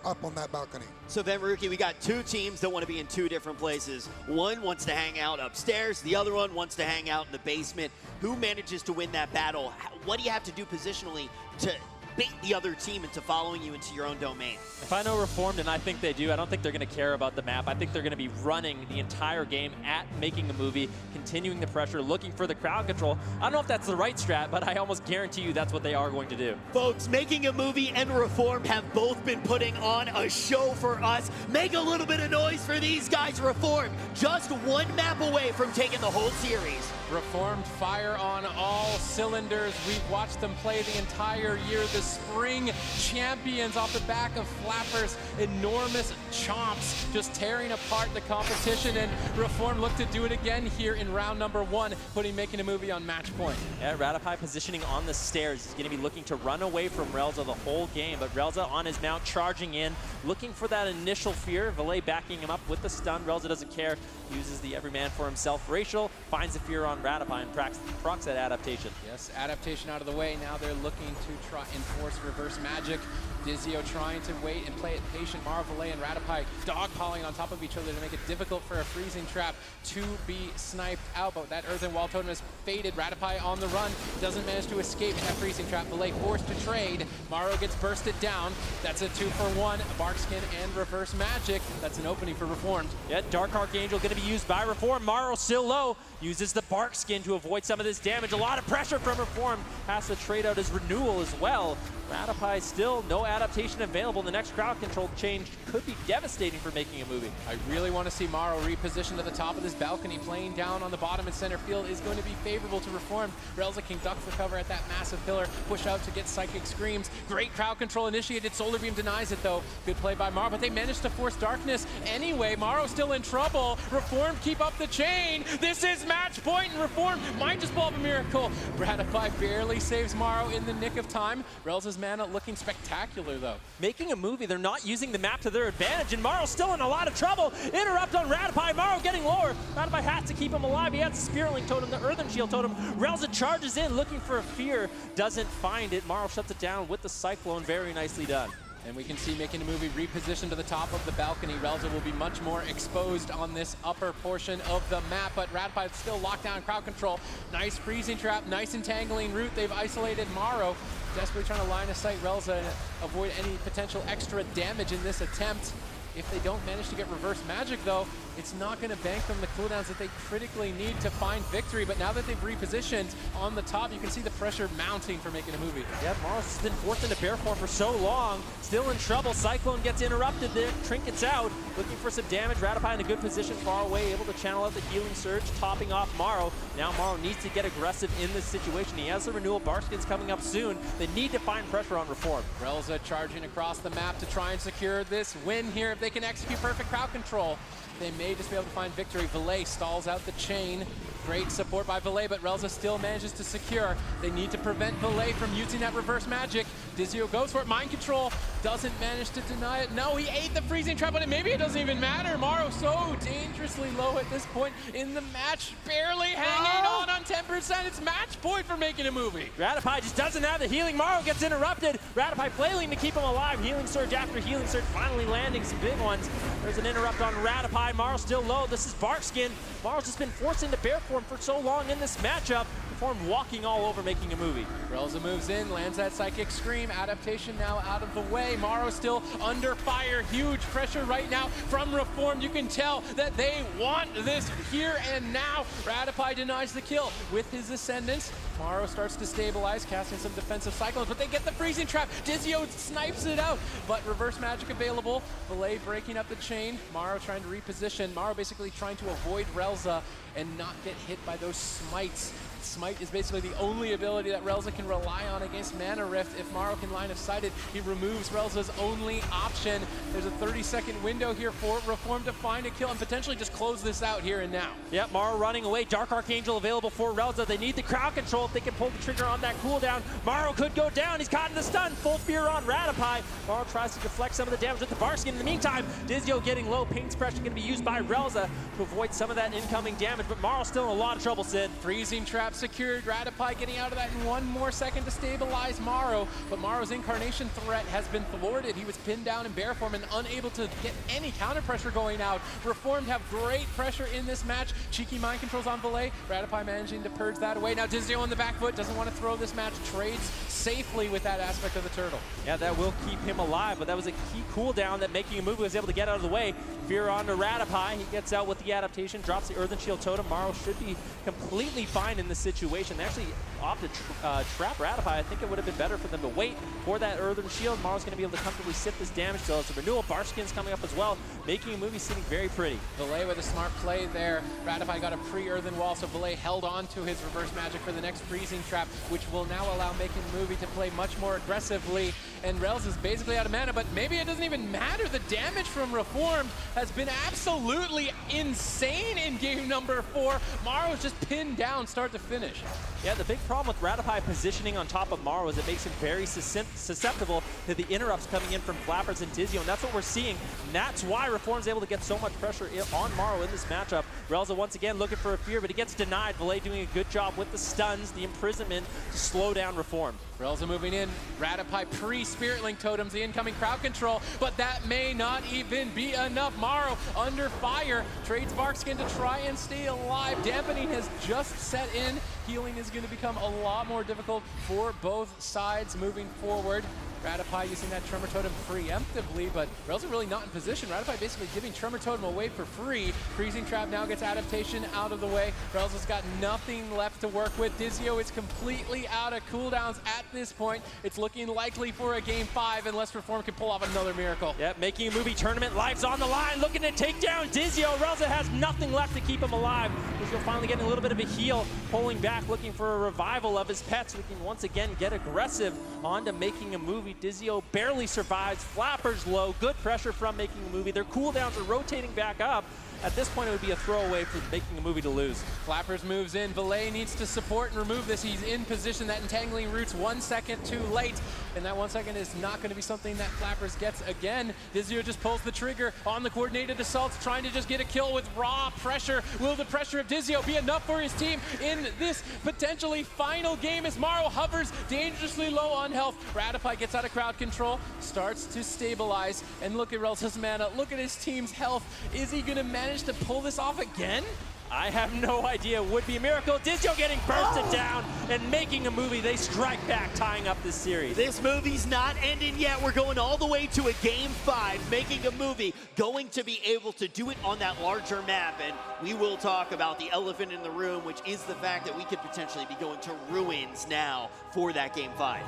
Speaker 4: up on that balcony.
Speaker 3: So then, Rookie, we got two teams that want to be in two different places. One wants to hang out upstairs. The other one wants to hang out in the basement. Who manages to win that battle? What do you have to do positionally to bait the other team into following you into your own domain?
Speaker 2: If I know Reformed, and I think they do, I don't think they're going to care about the map. I think they're going to be running the entire game at Making a Movie, continuing the pressure, looking for the crowd control. I don't know if that's the right strat, but I almost guarantee you that's what they are going to do.
Speaker 3: Folks, Making a Movie and Reformed have both been putting on a show for us. Make a little bit of noise for these guys. Reformed just one map away from taking the whole series.
Speaker 1: Reformed fire on all cylinders. We've watched them play the entire year. The spring champions off the back of Flapper's enormous chomps, just tearing apart the competition. And Reformed look to do it again here in round number 1, Making a Movie on match point.
Speaker 2: Yeah, Ratify positioning on the stairs. He's going to be looking to run away from Relza the whole game, but Relza on his mount, charging in, looking for that initial fear. Valet backing him up with the stun. Relza doesn't care, uses the every man for himself. Racial finds the fear on Ratify and procs that adaptation.
Speaker 1: Yes, adaptation out of the way. Now they're looking to try and force reverse magic. Dizio trying to wait and play it patient. Maro, Valet, and Ratify dogpiling on top of each other to make it difficult for a freezing trap to be sniped out. But that Earthen Wall Totem is faded. Ratify on the run, doesn't manage to escape that freezing trap. Valet forced to trade. Maro gets bursted down. That's a 2-for-1. Barkskin and reverse magic. That's an opening for Reformed.
Speaker 2: Yeah, Dark Archangel going to be used by Reformed. Maro still low. Uses the Barkskin to avoid some of this damage. A lot of pressure from Reformed. Has to trade out his renewal as well. Ratify still no adaptation available. The next crowd control change could be devastating for Making a Movie.
Speaker 1: I really want to see Maro repositioned to the top of this balcony. Playing down on the bottom in center field is going to be favorable to Reformed. Relza can duck for cover at that massive pillar. Push out to get Psychic Screams. Great crowd control initiated. Solar Beam denies it though. Good play by Maro, but they managed to force darkness anyway. Maro still in trouble. Reformed keep up the chain. This is match point, and Reformed might just pull up a miracle. Ratify barely saves Maro in the nick of time. Relza's mana looking spectacular though.
Speaker 2: Making a Movie, they're not using the map to their advantage, and Maro's still in a lot of trouble. Interrupt on Ratify. Maro getting lower. Ratify has to keep him alive. He has the Spirit Link Totem, the Earthen Shield Totem. Relza charges in looking for a fear. Doesn't find it. Maro shuts it down with the Cyclone. Very nicely done.
Speaker 1: And we can see Making a Movie repositioned to the top of the balcony. Relza will be much more exposed on this upper portion of the map, but Ratify still locked down crowd control. Nice freezing trap, nice entangling route. They've isolated Maro. Desperately trying to line of sight Relza and avoid any potential extra damage in this attempt. If they don't manage to get reverse magic though, it's not going to bank them the cooldowns that they critically need to find victory. But now that they've repositioned on the top, you can see the pressure mounting for Making a Movie.
Speaker 2: Yeah, Maro's has been forced into bear form for so long. Still in trouble. Cyclone gets interrupted there. Trinkets out. Looking for some damage. Ratify in a good position far away. Able to channel out the healing surge. Topping off Maro. Now Maro needs to get aggressive in this situation. He has the renewal. Barkskin's coming up soon. They need to find pressure on Reform.
Speaker 1: Relza charging across the map to try and secure this win here. If they can execute perfect crowd control, they may just be able to find victory. Valet stalls out the chain. Great support by Valet, but Relza still manages to secure. They need to prevent Valet from using that reverse magic. Dizio goes for it. Mind control doesn't manage to deny it. No, he ate the freezing trap, but maybe it doesn't even matter. Maro so dangerously low at this point in the match. Barely hanging on 10%. It's match point for Making a Movie.
Speaker 2: Ratify just doesn't have the healing. Maro gets interrupted. Ratify flailing to keep him alive. Healing surge after healing surge, finally landing some big ones. There's an interrupt on Ratify. Maro still low. This is Barkskin. Maro's just been forced into bear form for so long in this matchup. Reformed walking all over Making a Movie.
Speaker 1: Relza moves in, lands that Psychic Scream. Adaptation now out of the way. Morrow still under fire. Huge pressure right now from Reformed. You can tell that they want this here and now. Ratify denies the kill with his Ascendance. Morrow starts to stabilize, casting some defensive cyclones, but they get the freezing trap. Dizio snipes it out, but reverse magic available. Valet breaking up the chain. Morrow trying to reposition. Morrow basically trying to avoid Relza and not get hit by those smites. Smite is basically the only ability that Relza can rely on against Mana Rift. If Morrow can line of sight it, he removes Relza's only option. There's a 30-second window here for Reform to find a kill and potentially just close this out here and now.
Speaker 2: Yep, Morrow running away. Dark Archangel available for Relza. They need the crowd control if they can pull the trigger on that cooldown. Morrow could go down. He's caught in the stun. Full spear on Ratify. Morrow tries to deflect some of the damage with the Barskin. In the meantime, Dizio getting low. Pain's pressure going to be used by Relza to avoid some of that incoming damage, but Morrow's still in a lot of trouble, Sid.
Speaker 1: Freezing trap secured. Ratify getting out of that in 1 more second to stabilize Morrow, but Morrow's incarnation threat has been thwarted. He was pinned down in bear form and unable to get any counter pressure going out. Reformed have great pressure in this match. Cheeky mind controls on Valet. Ratify managing to purge that away. Now Dizio on the back foot, doesn't want to throw this match, trades safely with that aspect of the turtle.
Speaker 2: Yeah, that will keep him alive, but that was a key cooldown that Making a Movie was able to get out of the way. Fear on to Ratify. He gets out with the adaptation, drops the Earthen Shield Totem. Morrow should be completely fine in this situation. They actually opted to trap Ratify. I think it would have been better for them to wait for that Earthen Shield. Morrow's going to be able to comfortably sift this damage. So it's a renewal. Barskin's coming up as well. Making a Movie sitting very pretty.
Speaker 1: Valet with a smart play there. Ratify got a pre-Earthen Wall, so Valet held on to his reverse magic for the next freezing trap, which will now allow Making a Movie to play much more aggressively. And Relz is basically out of mana, but maybe it doesn't even matter. The damage from Reformed has been absolutely insane in game number 4. Morrow's just pinned down start to finish.
Speaker 2: Yeah, the big problem with Ratify positioning on top of Morrow is it makes him very susceptible to the interrupts coming in from Flappers and Dizio, and that's what we're seeing. And that's why Reform's able to get so much pressure on Morrow in this matchup. Relza once again looking for a fear, but he gets denied. Valet doing a good job with the stuns, the imprisonment to slow down Reform.
Speaker 1: Relza moving in. Ratify pre-Spirit Link totems, the incoming crowd control, but that may not even be enough. Morrow under fire, trades Barkskin to try and stay alive. Dampening has just set in. Healing is going to become a lot more difficult for both sides moving forward. Ratify using that Tremor Totem preemptively, but Relza really not in position. Ratify basically giving Tremor Totem away for free. Freezing Trap now gets adaptation out of the way. Relza's got nothing left to work with. Dizio is completely out of cooldowns at this point. It's looking likely for a game 5 unless Reform can pull off another miracle.
Speaker 2: Yep, Making a Movie tournament, lives on the line, looking to take down Dizio. Relza has nothing left to keep him alive. Dizio finally getting a little bit of a heal, pulling back, looking for a revival of his pets. We can once again get aggressive onto Making a Movie. Dizio barely survives. Flappers low. Good pressure from Making a Movie. Their cooldowns are rotating back up. At this point, it would be a throwaway for Making a Movie to lose.
Speaker 1: Flappers moves in. Valet needs to support and remove this. He's in position. That Entangling Root's 1 second too late. And that 1 second is not going to be something that Flappers gets again. Dizio just pulls the trigger on the coordinated assaults, trying to just get a kill with raw pressure. Will the pressure of Dizio be enough for his team in this potentially final game as Morrow hovers dangerously low on health? Ratify gets out of crowd control, starts to stabilize, and look at Relza's mana. Look at his team's health. Is he going to manage to pull this off again?
Speaker 2: I have no idea. Would be a miracle. Dizio getting bursted down and Making a Movie. They strike back, tying up this series.
Speaker 3: This movie's not ending yet. We're going all the way to a game 5. Making a Movie going to be able to do it on that larger map. And we will talk about the elephant in the room, which is the fact that we could potentially be going to Ruins now for that game 5.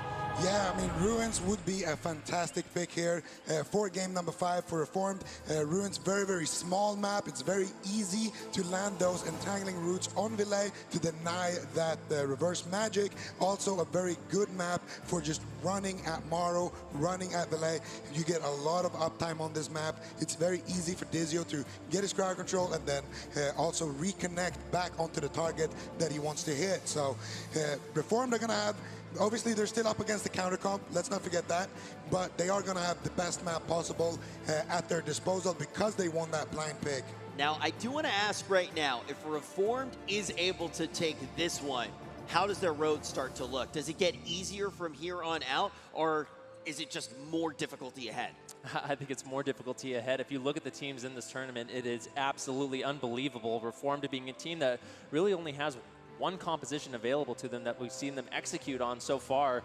Speaker 4: Yeah, I mean, Ruins would be a fantastic pick here for game number 5 for Reformed. Ruins, very, very small map. It's very easy to land those Entangling Roots on Valet to deny that reverse magic. Also a very good map for just running at Morrow, running at Valet. You get a lot of uptime on this map. It's very easy for Dizio to get his crowd control and then also reconnect back onto the target that he wants to hit. So Reformed are going to have, obviously they're still up against the counter comp, let's not forget that, but they are going to have the best map possible at their disposal because they won that blind pick.
Speaker 3: Now, I do want to ask right now, if Reformed is able to take this one, how does their road start to look? Does it get easier from here on out, or is it just more difficulty ahead?
Speaker 2: I think it's more difficulty ahead. If you look at the teams in this tournament, it is absolutely unbelievable. Reformed being a team that really only has one composition available to them that we've seen them execute on so far.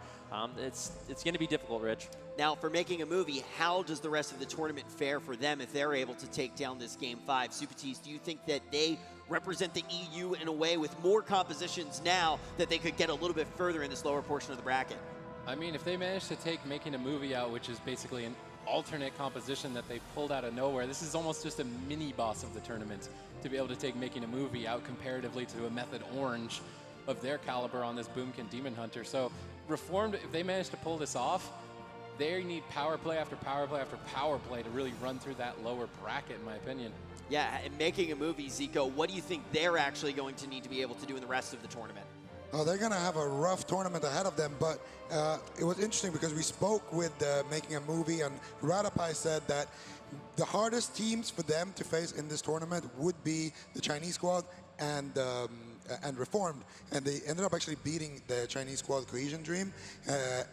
Speaker 2: It's going to be difficult, Rich.
Speaker 3: Now, for making a movie, how does the rest of the tournament fare for them if they're able to take down this Game 5? Supatis, do you think that they represent the EU in a way with more compositions now that they could get a little bit further in this lower portion of the bracket?
Speaker 1: I mean, if they manage to take making a movie out, which is basically an alternate composition that they pulled out of nowhere, this is almost just a mini boss of the tournament to be able to take making a movie out comparatively to a Method Orange of their caliber on this Boomkin Demon Hunter. So Reformed, if they manage to pull this off, they need power play after power play after power play to really run through that lower bracket, in my opinion.
Speaker 3: Yeah, and making a movie, Zico, what do you think they're actually going to need to be able to do in the rest of the tournament?
Speaker 4: Oh, they're going to have a rough tournament ahead of them, but it was interesting because we spoke with Making a Movie, and Radapai said that the hardest teams for them to face in this tournament would be the Chinese squad and Reformed, and they ended up actually beating the Chinese squad Cohesion Dream,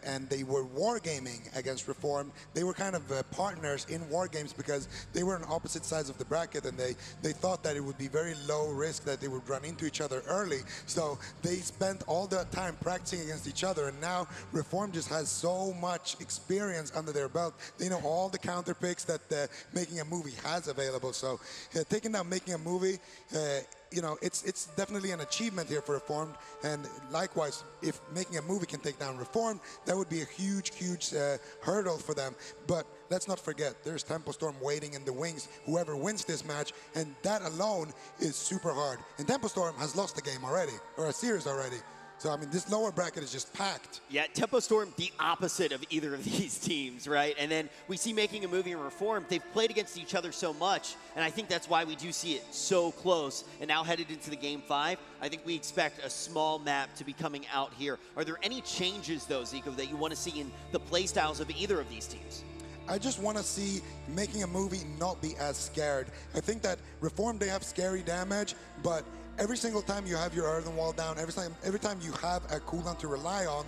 Speaker 4: and they were wargaming against Reformed. They were kind of partners in war games because they were on opposite sides of the bracket, and they thought that it would be very low risk that they would run into each other early. So they spent all that time practicing against each other, and now Reformed just has so much experience under their belt. They know all the counter picks that Making a Movie has available. So taking down Making a Movie, you know, it's definitely an achievement here for Reformed, and likewise, if Making a Movie can take down Reformed, that would be a huge hurdle for them. But let's not forget, there's Tempo Storm waiting in the wings, whoever wins this match, and that alone is super hard. And Tempo Storm has lost a game already, or a series already. So, I mean, this lower bracket is just packed.
Speaker 3: Yeah, Tempo Storm, the opposite of either of these teams, right? And then we see Making a Movie and Reformed. They've played against each other so much, and I think that's why we do see it so close. And now headed into the Game 5, I think we expect a small map to be coming out here. Are there any changes, though, Zico, that you want to see in the playstyles of either of these teams?
Speaker 4: I just want to see Making a Movie not be as scared. I think that Reformed, they have scary damage, but every single time you have your earthen wall down, every time you have a cooldown to rely on,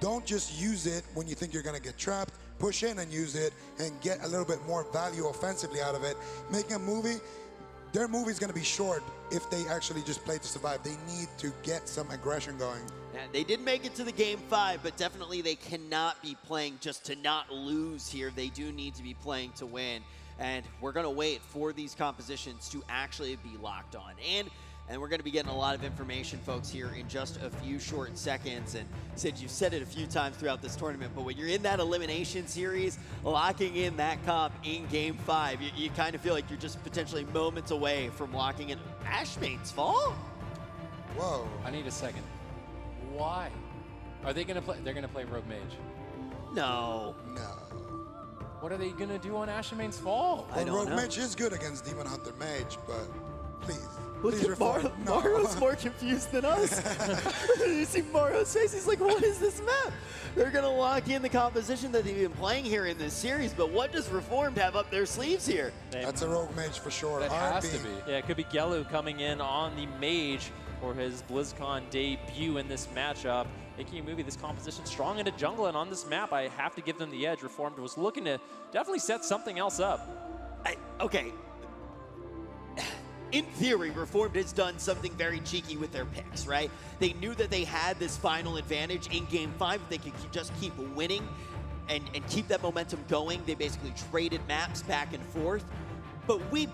Speaker 4: don't just use it when you think you're going to get trapped. Push in and use it and get a little bit more value offensively out of it. Making a Movie, their movie is going to be short if they actually just play to survive. They need to get some aggression going.
Speaker 3: And they did make it to the Game 5, but definitely they cannot be playing just to not lose here. They do need to be playing to win. And we're going to wait for these compositions to actually be locked on. And we're going to be getting a lot of information, folks, here in just a few short seconds. And Sid, you've said it a few times throughout this tournament, but when you're in that elimination series, locking in that comp in Game 5, you kind of feel like you're just potentially moments away from locking in Ashmane's Fall?
Speaker 4: Whoa.
Speaker 1: I need a second. Why? Are they going to play? They're going to play Rogue Mage.
Speaker 3: No.
Speaker 4: No.
Speaker 1: What are they going to do on Ashmane's Fall?
Speaker 3: I don't
Speaker 4: Rogue
Speaker 3: know.
Speaker 4: Mage is good against Demon Hunter Mage, but please.
Speaker 3: Look
Speaker 4: Please
Speaker 3: at Mario's more confused than us. You see Mario's face, he's like, what is this map? They're going to lock in the composition that they've been playing here in this series, but what does Reformed have up their sleeves here?
Speaker 4: That's a Rogue Mage for sure.
Speaker 1: That has to be.
Speaker 2: Yeah, it could be Gelu coming in on the Mage for his BlizzCon debut in this matchup. Making a Movie, this composition strong into jungle, and on this map, I have to give them the edge. Reformed was looking to definitely set something else up.
Speaker 3: Okay. In theory, Reformed has done something very cheeky with their picks, right? They knew that they had this final advantage in Game 5. They could just keep winning and keep that momentum going. They basically traded maps back and forth. But we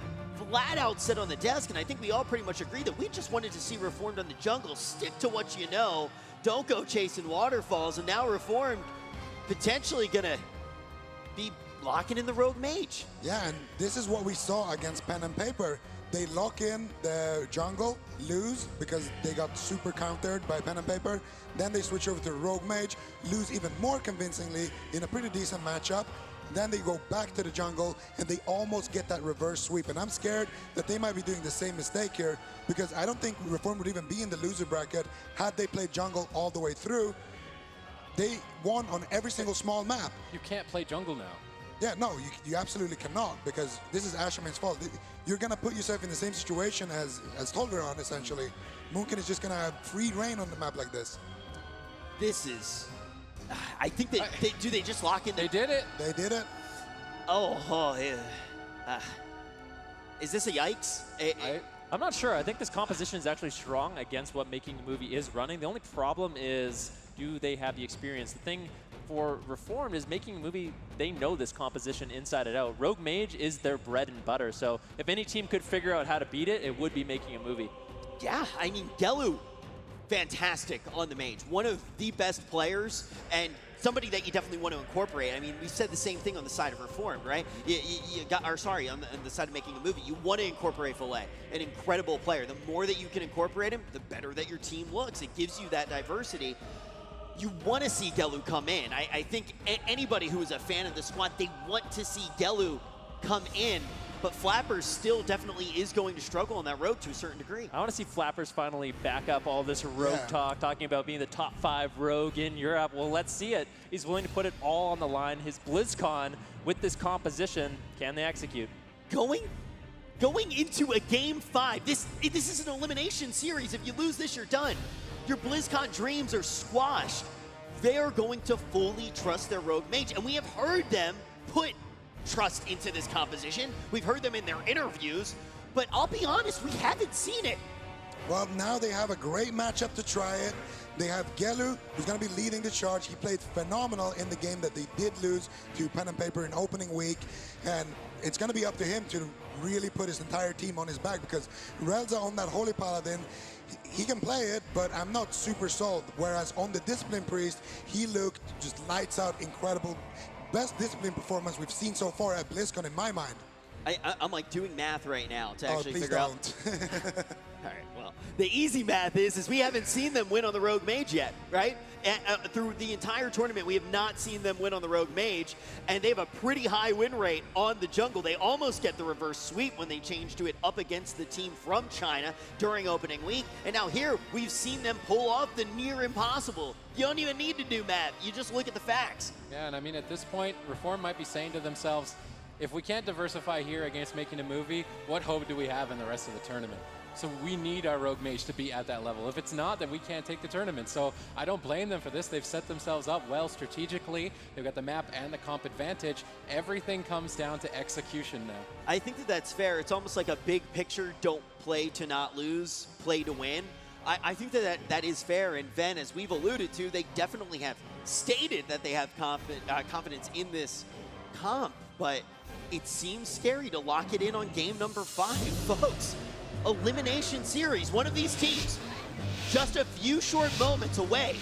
Speaker 3: flat out said on the desk, and I think we all pretty much agree that we just wanted to see Reformed on the jungle. Stick to what you know. Don't go chasing waterfalls. And now Reformed potentially going to be locking in the Rogue Mage.
Speaker 4: Yeah, and this is what we saw against Pen and Paper. They lock in the jungle, lose because they got super countered by Pen and Paper. Then they switch over to Rogue Mage, lose even more convincingly in a pretty decent matchup. Then they go back to the jungle and they almost get that reverse sweep. And I'm scared that they might be doing the same mistake here because I don't think Reform would even be in the loser bracket had they played jungle all the way through. They won on every single small map.
Speaker 1: You can't play jungle now.
Speaker 4: Yeah, no, you absolutely cannot because this is Ashmane's fault. You're going to put yourself in the same situation as Tolveron, essentially. Moonkin is just going to have free reign on the map like this.
Speaker 3: This is... I think do they just lock in?
Speaker 1: They did it.
Speaker 4: They did it.
Speaker 3: Oh yeah. Is this a yikes?
Speaker 2: I'm not sure. I think this composition is actually strong against what Making a Movie is running. The only problem is, do they have the experience? The thing for Reformed is Making a Movie, they know this composition inside and out. Rogue Mage is their bread and butter, so if any team could figure out how to beat it, it would be Making a Movie.
Speaker 3: Yeah, I mean, Gelu, fantastic on the Mage. One of the best players, and somebody that you definitely want to incorporate. I mean, we said the same thing on the side of Reformed, right? On the side of Making a Movie, you want to incorporate Valet, an incredible player. The more that you can incorporate him, the better that your team looks. It gives you that diversity. You want to see Gelu come in. I think anybody who is a fan of the squad, they want to see Gelu come in. But Flappers still definitely is going to struggle on that road to a certain degree.
Speaker 2: I want to see Flappers finally back up all this rogue talk, talking about being the top 5 rogue in Europe. Well, let's see it. He's willing to put it all on the line. His BlizzCon with this composition, can they execute?
Speaker 3: Going into a Game 5, this is an elimination series. If you lose this, you're done. Your BlizzCon dreams are squashed. They are going to fully trust their rogue mage, and we have heard them put trust into this composition. We've heard them in their interviews, but I'll be honest, we haven't seen it.
Speaker 4: Well, now they have a great matchup to try it. They have Gelu, who's going to be leading the charge. He played phenomenal in the game that they did lose to Pen and Paper in opening week, and it's going to be up to him to really put his entire team on his back, because Relza on that Holy Paladin, he can play it, but I'm not super sold. Whereas on the Discipline Priest, he looked just lights out, incredible. Best discipline performance we've seen so far at BlizzCon in my mind.
Speaker 3: I'm like doing math right now to actually
Speaker 4: please
Speaker 3: figure
Speaker 4: don't.
Speaker 3: out. All right, well, the easy math is we haven't seen them win on the Rogue Mage yet, right? Through the entire tournament, we have not seen them win on the Rogue Mage, and they have a pretty high win rate on the jungle. They almost get the reverse sweep when they changed to it up against the team from China during opening week. And now here, we've seen them pull off the near impossible. You don't even need to do math. You just look at the facts.
Speaker 1: Yeah, and I mean, at this point, Reform might be saying to themselves, if we can't diversify here against Making a Movie, what hope do we have in the rest of the tournament? So we need our Rogue Mage to be at that level. If it's not, then we can't take the tournament. So I don't blame them for this. They've set themselves up well strategically. They've got the map and the comp advantage. Everything comes down to execution now.
Speaker 3: I think that that's fair. It's almost like a big picture, don't play to not lose, play to win. I think that is fair. And Ven, as we've alluded to, they definitely have stated that they have confidence in this comp. But it seems scary to lock it in on game number 5, folks. Elimination series, one of these teams just a few short moments away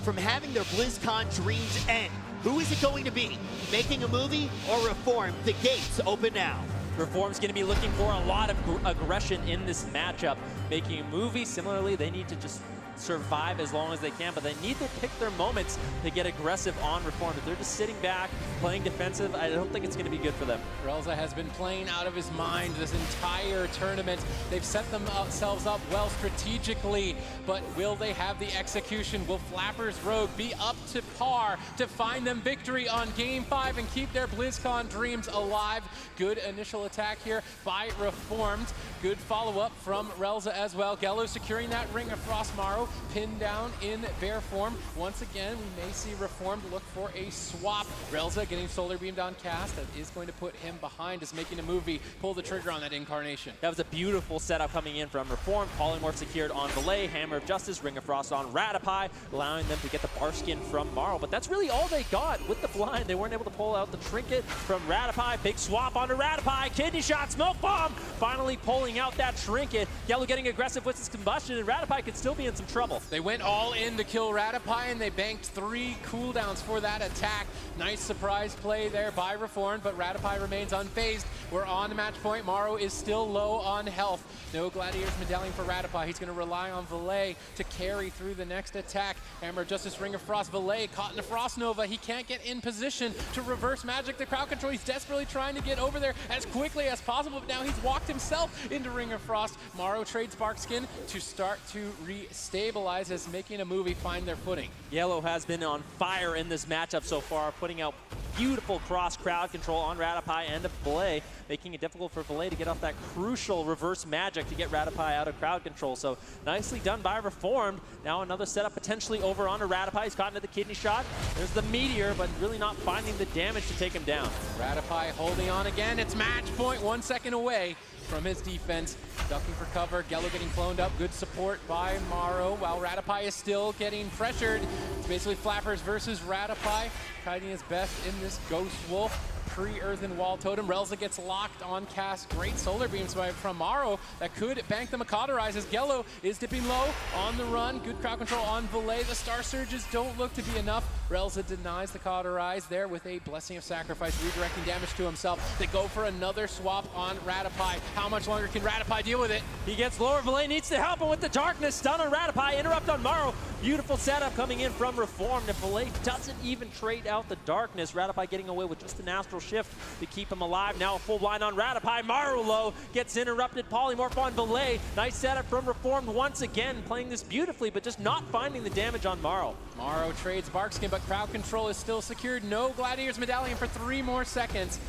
Speaker 3: from having their BlizzCon dreams end. Who is it going to be? Making a Movie or Reform? The gates open now.
Speaker 2: Reform's going to be looking for a lot of aggression in this matchup. Making a Movie, similarly, they need to just survive as long as they can, but they need to pick their moments to get aggressive on Reform. If they're just sitting back, playing defensive, I don't think it's going to be good for them.
Speaker 1: Relza has been playing out of his mind this entire tournament. They've set themselves up well strategically, but will they have the execution? Will Flappers Rogue be up to par to find them victory on Game 5 and keep their BlizzCon dreams alive? Good initial attack here by Reformed. Good follow-up from Relza as well. Gelu securing that Ring of Frost. Maro pinned down in bear form. Once again, we may see Reformed look for a swap. Relza getting Solar Beamed on cast. That is going to put him behind as Making a Movie pull the trigger on that Incarnation.
Speaker 2: That was a beautiful setup coming in from Reformed. Polymorph secured on Valet, Hammer of Justice, Ring of Frost on Ratify, allowing them to get the Barskin from Maro. But that's really all they got with the blind. They weren't able to pull out the trinket from Ratify. Big swap onto Ratify. Kidney shot, smoke bomb. Finally pulling out that trinket. Yellow getting aggressive with his combustion, and Ratify could still be in some trouble.
Speaker 1: They went all in to kill Ratify, and they banked 3 cooldowns for that attack. Nice surprise play there by Reformed, but Ratify remains unfazed. We're on to match point. Maro is still low on health. No Gladiator's Medallion for Ratify. He's going to rely on Valet to carry through the next attack. Hammer of Justice, Ring of Frost. Valet caught in a Frost Nova. He can't get in position to reverse magic the crowd control. He's desperately trying to get over there as quickly as possible, but now he's walked himself into Ring of Frost. Maro trades Sparkskin to start to re-stabilize as Making a Movie find their footing.
Speaker 2: Yellow has been on fire in this matchup so far, putting out beautiful cross crowd control on Ratify and Valet, making it difficult for Valet to get off that crucial reverse magic to get Ratify out of crowd control. So nicely done by Reformed. Now another setup potentially over onto Ratify. He's caught into the kidney shot. There's the meteor, but really not finding the damage to take him down.
Speaker 1: Ratify holding on again. It's match point, 1 second away from his defense. Ducking for cover, Gello getting cloned up. Good support by Maro, while Radopi is still getting pressured. It's basically Flappers versus Radopi, kiting his best in this Ghost Wolf. Pre-earthen wall totem. Relza gets locked on cast. Great solar beams from Maro that could bank the Cauterize as Gello is dipping low on the run. Good crowd control on Valet. The Star Surges don't look to be enough. Relza denies the Cauterize there with a Blessing of Sacrifice, redirecting damage to himself. They go for another swap on Radopi. How much longer can Radopi deal with it?
Speaker 2: He gets lower. Valet needs to help him with the darkness. Stun on Radopi. Interrupt on Maro. Beautiful setup coming in from Reformed. If Valet doesn't even trade out the darkness, Radopi getting away with just an astral shift to keep him alive. Now a full blind on Radopi. Maro low, gets interrupted. Polymorph on Valet. Nice setup from Reformed once again, playing this beautifully, but just not finding the damage on Maro.
Speaker 1: Maro trades Barkskin, but crowd control is still secured. No Gladiator's Medallion for 3 more seconds.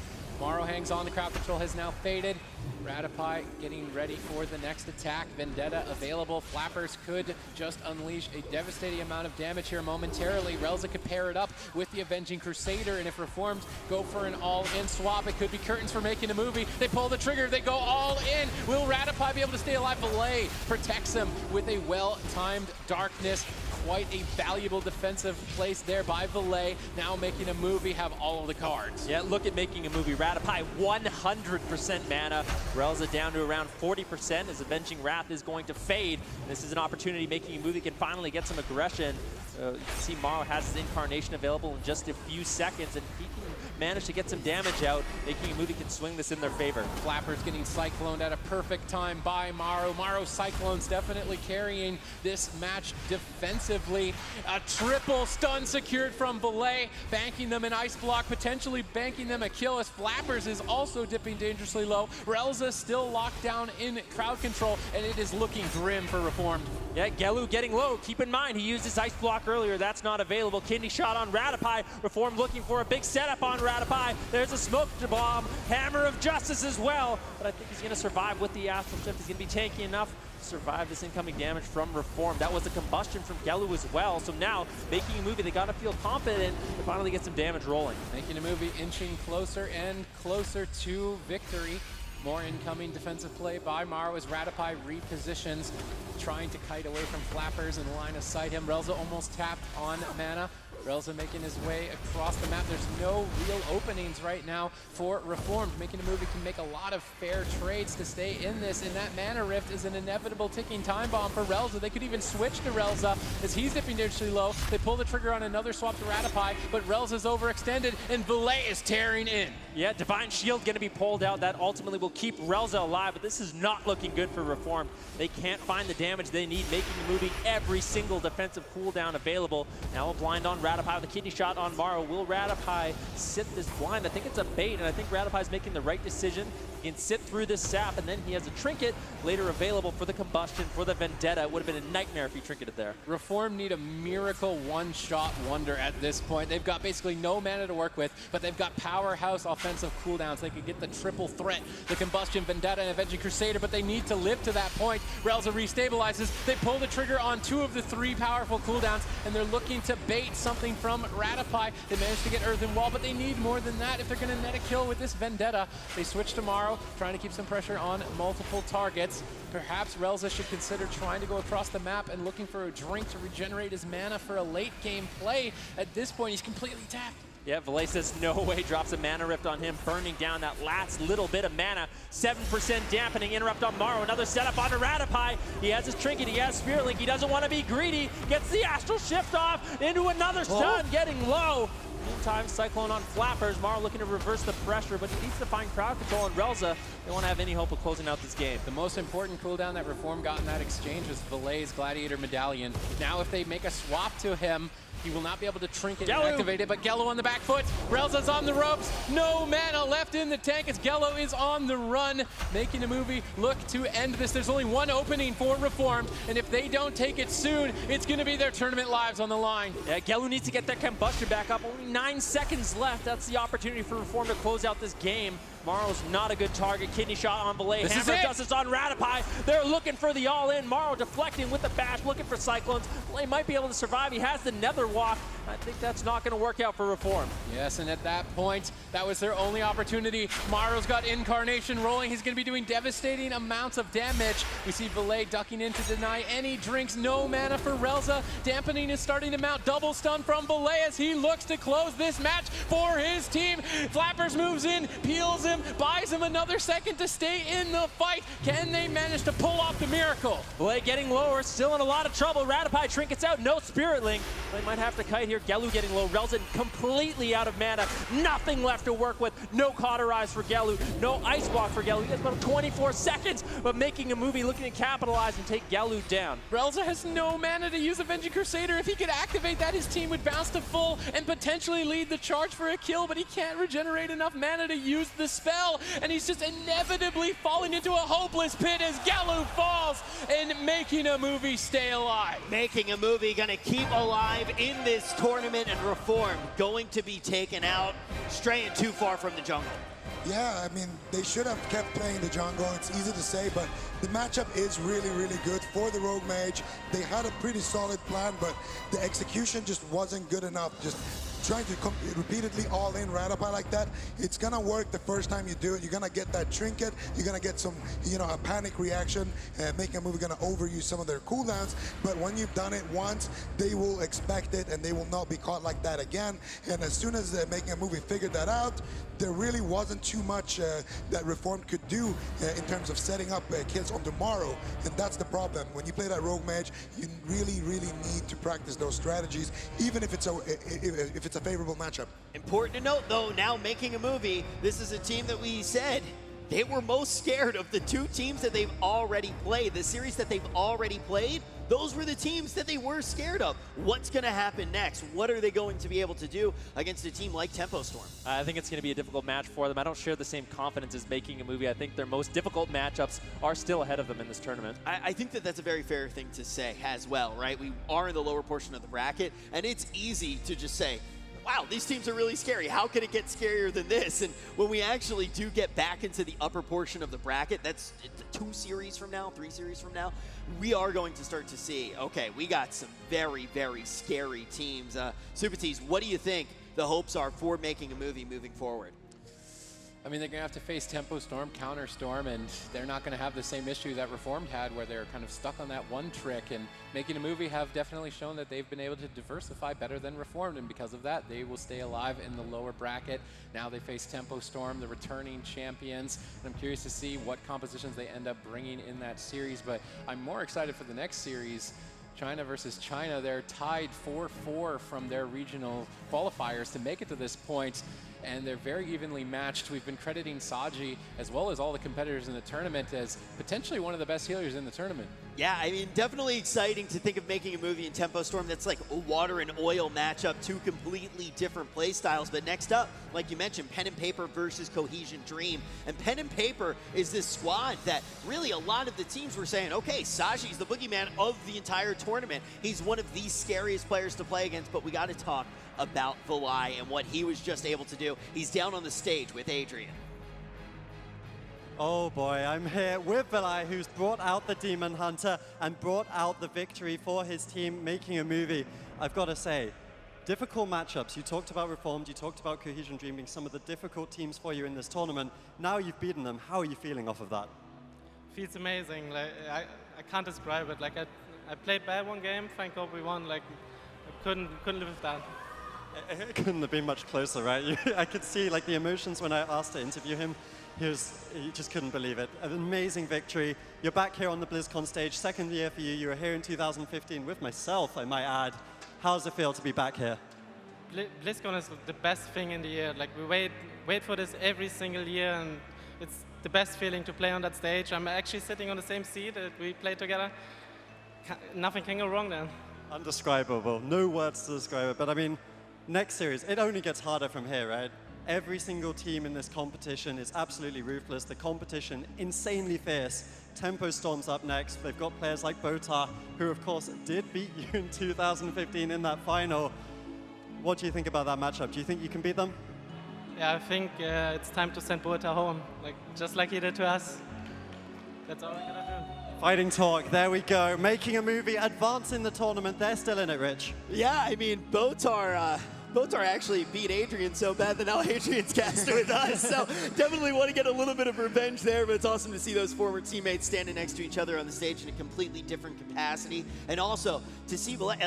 Speaker 1: Maro hangs on. The crowd control has now faded. Radopi getting ready for the next attack. Vendetta available. Flappers could just unleash a devastating amount of damage here momentarily. Relza could pair it up with the Avenging Crusader, and if Reformed go for an all-in swap, it could be curtains for making a movie. They pull the trigger. They go all in. Will Radopi be able to stay alive? Valet protects him with a well-timed darkness. Quite a valuable defensive place there by Valet. Now making a movie, have all of the cards.
Speaker 2: Yeah, look at making a movie. Radopi 100% mana. Relza down to around 40% as Avenging Wrath is going to fade. This is an opportunity making a movie can finally get some aggression. You can see Maro has his Incarnation available in just a few seconds, and he can manage to get some damage out. Making a movie can swing this in their favor.
Speaker 1: Flappers getting cycloned at a perfect time by Maro. Maro Cyclones definitely carrying this match defensively. A triple stun secured from Valet, banking them an ice block, potentially banking them a kill as Flappers is also dipping dangerously low. Relza still locked down in crowd control, and it is looking grim for Reformed.
Speaker 2: Yeah, Gello getting low. Keep in mind, he used his ice block earlier. That's not available. Kidney shot on Radopi. Reformed looking for a big setup on Radopi. There's a smoke bomb. Hammer of Justice as well. But I think he's going to survive with the Astral Shift. He's going to be tanky enough to survive this incoming damage from Reformed. That was a combustion from Gello as well. So now, making a movie, they got to feel confident to finally get some damage rolling.
Speaker 1: Making a movie inching closer and closer to victory. More incoming defensive play by Maro as Radopi repositions, trying to kite away from Flappers and line of sight him. Relza almost tapped on mana. Relza making his way across the map. There's no real openings right now for Reformed. Making a movie can make a lot of fair trades to stay in this, and that mana rift is an inevitable ticking time bomb for Relza. They could even switch to Relza as he's dipping dangerously low. They pull the trigger on another swap to Radopi, but Relza's overextended, and Valet is tearing in.
Speaker 2: Yeah, Divine Shield going to be pulled out. That ultimately will keep Relza alive, but this is not looking good for Reformed. They can't find the damage they need, making the movie every single defensive cooldown available. Now a blind on Radopi with a kidney shot on Maro. Will Radopi sit this blind? I think it's a bait, and I think Radopi's making the right decision. He can sit through this sap, and then he has a trinket later available for the combustion, for the Vendetta. It would have been a nightmare if he trinketed there.
Speaker 1: Reform need a miracle one-shot wonder at this point. They've got basically no mana to work with, but they've got powerhouse offensive cooldowns. They could get the triple threat, the combustion, Vendetta, and Avenging Crusader, but they need to live to that point. Relza restabilizes. They pull the trigger on 2 of the 3 powerful cooldowns, and they're looking to bait something from Radopi. They managed to get Earthen Wall, but they need more than that if they're going to net a kill with this Vendetta. They switch to Maro, trying to keep some pressure on multiple targets. Perhaps Relza should consider trying to go across the map and looking for a drink to regenerate his mana for a late game play. At this point, he's completely tapped.
Speaker 2: Yeah, Valet says no way, drops a mana rift on him, burning down that last little bit of mana. 7% dampening, interrupt on Maro, another setup onto Radopi. He has his trinket, he has Spirit Link, he doesn't want to be greedy, gets the Astral Shift off, into another stun, getting low. Meantime, Cyclone on Flappers. Maro looking to reverse the pressure, but he needs to find crowd control on Relza. They won't have any hope of closing out this game.
Speaker 1: The most important cooldown that Reform got in that exchange was Valet's Gladiator Medallion. Now if they make a swap to him, he will not be able to trinket and activate it, but Gello on the back foot. Relza's on the ropes. No mana left in the tank as Gello is on the run, making a movie look to end this. There's only one opening for Reformed, and if they don't take it soon, it's going to be their tournament lives on the line.
Speaker 2: Yeah, Gello needs to get that combustion back up. Only 9 seconds left. That's the opportunity for Reform to close out this game. Maro's not a good target. Kidney shot on Valet. Hammer of Justice on Radopi. They're looking for the all-in. Maro deflecting with the bash, looking for Cyclones. Valet might be able to survive. He has the Nether Walk. I think that's not going to work out for Reform.
Speaker 1: Yes, and at that point, that was their only opportunity. Maro's got Incarnation rolling. He's going to be doing devastating amounts of damage. We see Valet ducking in to deny any drinks. No mana for Relza. Dampening is starting to mount. Double stun from Valet as he looks to close this match for his team. Flappers moves in, peels him, buys him another second to stay in the fight. Can they manage to pull off the miracle?
Speaker 2: Valet getting lower, still in a lot of trouble. Rattapie trinkets out, no Spirit Link. They might have to kite here. Gelu getting low. Relza completely out of mana. Nothing left to work with. No Cauterize for Gelu. No Ice Block for Gelu. He has about 24 seconds, but making a movie looking to capitalize and take Gelu down.
Speaker 1: Relza has no mana to use Avenging Crusader. If he could activate that, his team would bounce to full and potentially lead the charge for a kill, but he can't regenerate enough mana to use the spell, and he's just inevitably falling into a hopeless pit as Gelu falls and making a movie stay alive.
Speaker 3: Making a movie gonna keep alive in this tournament, and Reform going to be taken out, straying too far from the jungle.
Speaker 4: Yeah, I mean, they should have kept playing the jungle. It's easy to say, but the matchup is really, really good for the Rogue Mage. They had a pretty solid plan, but the execution just wasn't good enough. Just trying to repeatedly all in Rattapie like that, it's gonna work the first time you do it. You're gonna get that trinket, you're gonna get some, a panic reaction, making a movie gonna overuse some of their cooldowns, but when you've done it once, they will expect it and they will not be caught like that again. And as soon as Making a Movie figured that out, there really wasn't too much that Reform could do in terms of setting up kills on tomorrow, and that's the problem. When you play that Rogue Mage, you really, really need to practice those strategies, even if it's a favorable matchup.
Speaker 3: Important to note, though, now Making a Movie, this is a team that we said they were most scared of the two teams that they've already played. The series that they've already played, those were the teams that they were scared of. What's going to happen next? What are they going to be able to do against a team like Tempo Storm?
Speaker 2: I think it's going to be a difficult match for them. I don't share the same confidence as Making a Movie. I think their most difficult matchups are still ahead of them in this tournament.
Speaker 3: I think that that's a very fair thing to say as well, right? We are in the lower portion of the bracket, and it's easy to just say, wow, these teams are really scary. How could it get scarier than this? And when we actually do get back into the upper portion of the bracket, that's 2 series from now, 3 series from now, we are going to start to see, okay, we got some very, very scary teams. Supatis, what do you think the hopes are for Making a Movie moving forward?
Speaker 1: I mean, they're going to have to face Tempo Storm, Counter Storm, and they're not going to have the same issue that Reformed had where they're kind of stuck on that one trick. And Making a Movie have definitely shown that they've been able to diversify better than Reformed, and because of that, they will stay alive in the lower bracket. Now they face Tempo Storm, the returning champions, and I'm curious to see what compositions they end up bringing in that series. But I'm more excited for the next series. China versus China, they're tied 4-4 from their regional qualifiers to make it to this point, and they're very evenly matched. We've been crediting Saji, as well as all the competitors in the tournament, as potentially one of the best healers in the tournament.
Speaker 3: Yeah, I mean, definitely exciting to think of Making a Movie in Tempo Storm. That's like a water and oil matchup, 2 completely different play styles. But next up, like you mentioned, Pen and Paper versus Cohesion Dream. And Pen and Paper is this squad that really a lot of the teams were saying, okay, Saji's the boogeyman of the entire tournament. He's one of the scariest players to play against, but we got to talk about Valai and what he was just able to do. He's down on the stage with Adrian.
Speaker 10: Oh boy, I'm here with Valai, who's brought out the Demon Hunter and brought out the victory for his team, Making a Movie. I've got to say, difficult matchups. You talked about Reformed, you talked about Cohesion Dream being some of the difficult teams for you in this tournament. Now you've beaten them. How are you feeling off of that?
Speaker 11: Feels amazing. Like I can't describe it. Like I played bad one game, thank God we won. Like I couldn't live with that.
Speaker 10: It couldn't have been much closer, right? I could see like the emotions when I asked to interview him. He just couldn't believe it. An amazing victory. You're back here on the BlizzCon stage, 2nd year for you. You were here in 2015 with myself, I might add. How does it feel to be back here?
Speaker 11: BlizzCon is the best thing in the year. Like we wait for this every single year, and it's the best feeling to play on that stage. I'm actually sitting on the same seat that we played together. Nothing can go wrong then.
Speaker 10: Undescribable. No words to describe it. But I mean, next series, it only gets harder from here, right? Every single team in this competition is absolutely ruthless. The competition, insanely fierce. Tempo Storm's up next. They've got players like Botar, who of course did beat you in 2015 in that final. What do you think about that matchup? Do you think you can beat them?
Speaker 11: Yeah, I think it's time to send Botar home, just like he did to us. That's all I gotta do.
Speaker 10: Fighting talk, there we go. Making a movie, advancing the tournament. They're still in it, Rich.
Speaker 3: Yeah, I mean, Botar actually beat Adrian so bad that now Adrian's cast with us. So definitely want to get a little bit of revenge there, but it's awesome to see those former teammates standing next to each other on the stage in a completely different capacity. And also to see, look,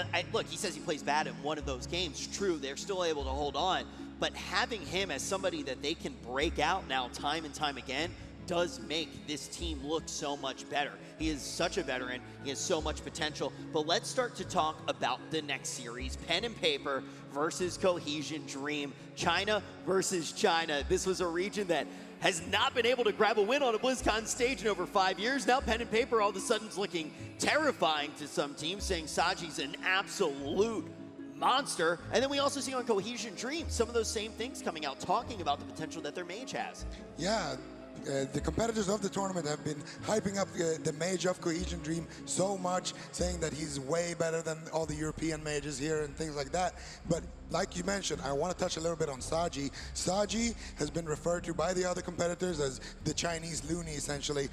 Speaker 3: he says he plays bad in one of those games. True, they're still able to hold on, but having him as somebody that they can break out now time and time again does make this team look so much better. He is such a veteran. He has so much potential. But let's start to talk about the next series. Pen and Paper versus Cohesion Dream. China versus China. This was a region that has not been able to grab a win on a BlizzCon stage in over 5 years. Now Pen and Paper all of a sudden is looking terrifying to some teams, saying Saji's an absolute monster. And then we also see on Cohesion Dream some of those same things coming out, talking about the potential that their mage has.
Speaker 4: Yeah. The competitors of the tournament have been hyping up the mage of Cohesion Dream so much, saying that he's way better than all the European mages here and things like that. But like you mentioned, I want to touch a little bit on Saji. Saji has been referred to by the other competitors as the Chinese Looney, essentially.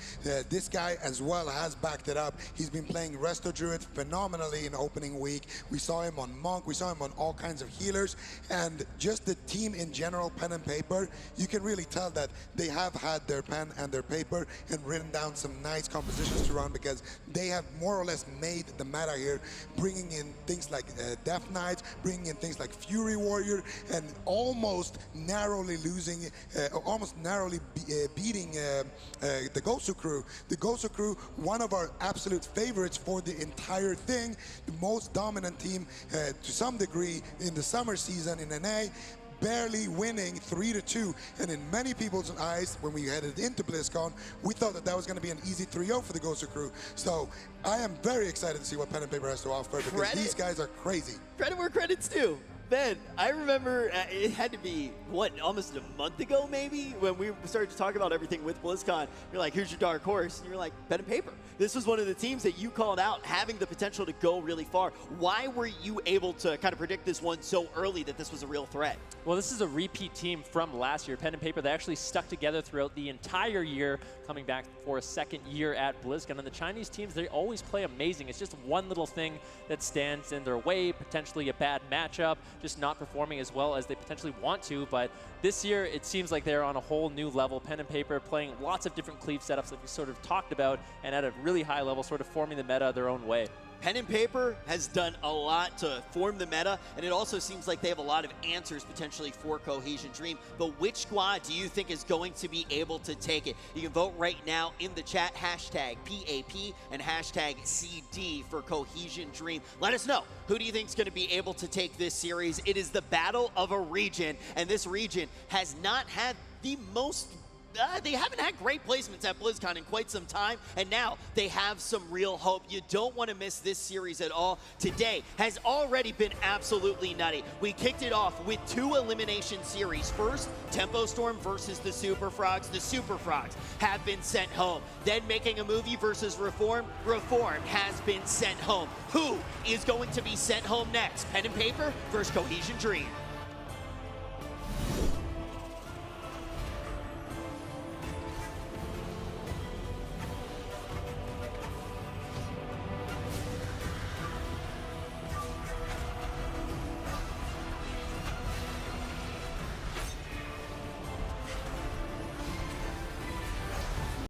Speaker 4: This guy as well has backed it up. He's been playing Resto Druid phenomenally in opening week. We saw him on Monk. We saw him on all kinds of healers. And just the team in general, Pen and Paper, you can really tell that they have had their pen and their paper and written down some nice compositions to run, because they have more or less made the meta here, bringing in things like Death Knights, bringing in things like Fury Warrior, and almost narrowly beating the Gosu crew. The Gosu crew, one of our absolute favorites for the entire thing, the most dominant team to some degree in the summer season in NA, barely winning 3-2, and in many people's eyes, when we headed into BlizzCon, we thought that that was going to be an easy 3-0 for the Gosu crew. So I am very excited to see what Pen and Paper has to offer, because these guys are crazy.
Speaker 3: Credit where credit's due. Ben, I remember it had to be, what, almost a month ago maybe, when we started to talk about everything with BlizzCon. You're like, who's your dark horse? And you're like, Pen and Paper. This was one of the teams that you called out having the potential to go really far. Why were you able to kind of predict this one so early that this was a real threat?
Speaker 2: Well, this is a repeat team from last year. Pen and Paper, they actually stuck together throughout the entire year, coming back for a second year at BlizzCon. And the Chinese teams, they always play amazing. It's just one little thing that stands in their way, potentially a bad matchup, just not performing as well as they potentially want to. But this year, it seems like they're on a whole new level. Pen and Paper playing lots of different cleave setups that we sort of talked about, and at a really high level, sort of forming the meta their own way.
Speaker 3: Pen and Paper has done a lot to form the meta, and it also seems like they have a lot of answers potentially for Cohesion Dream. But which squad do you think is going to be able to take it? You can vote right now in the chat, hashtag PAP and hashtag CD for Cohesion Dream. Let us know, who do you think is going to be able to take this series? It is the battle of a region, and this region has not had the most they haven't had great placements at BlizzCon in quite some time, and now they have some real hope. You don't want to miss this series at all. Today has already been absolutely nutty. We kicked it off with 2 elimination series. First, Tempo Storm versus the Super Frogs. The Super Frogs have been sent home. Then Making a Movie versus Reform. Reform has been sent home. Who is going to be sent home next? Pen and Paper versus Cohesion Dream.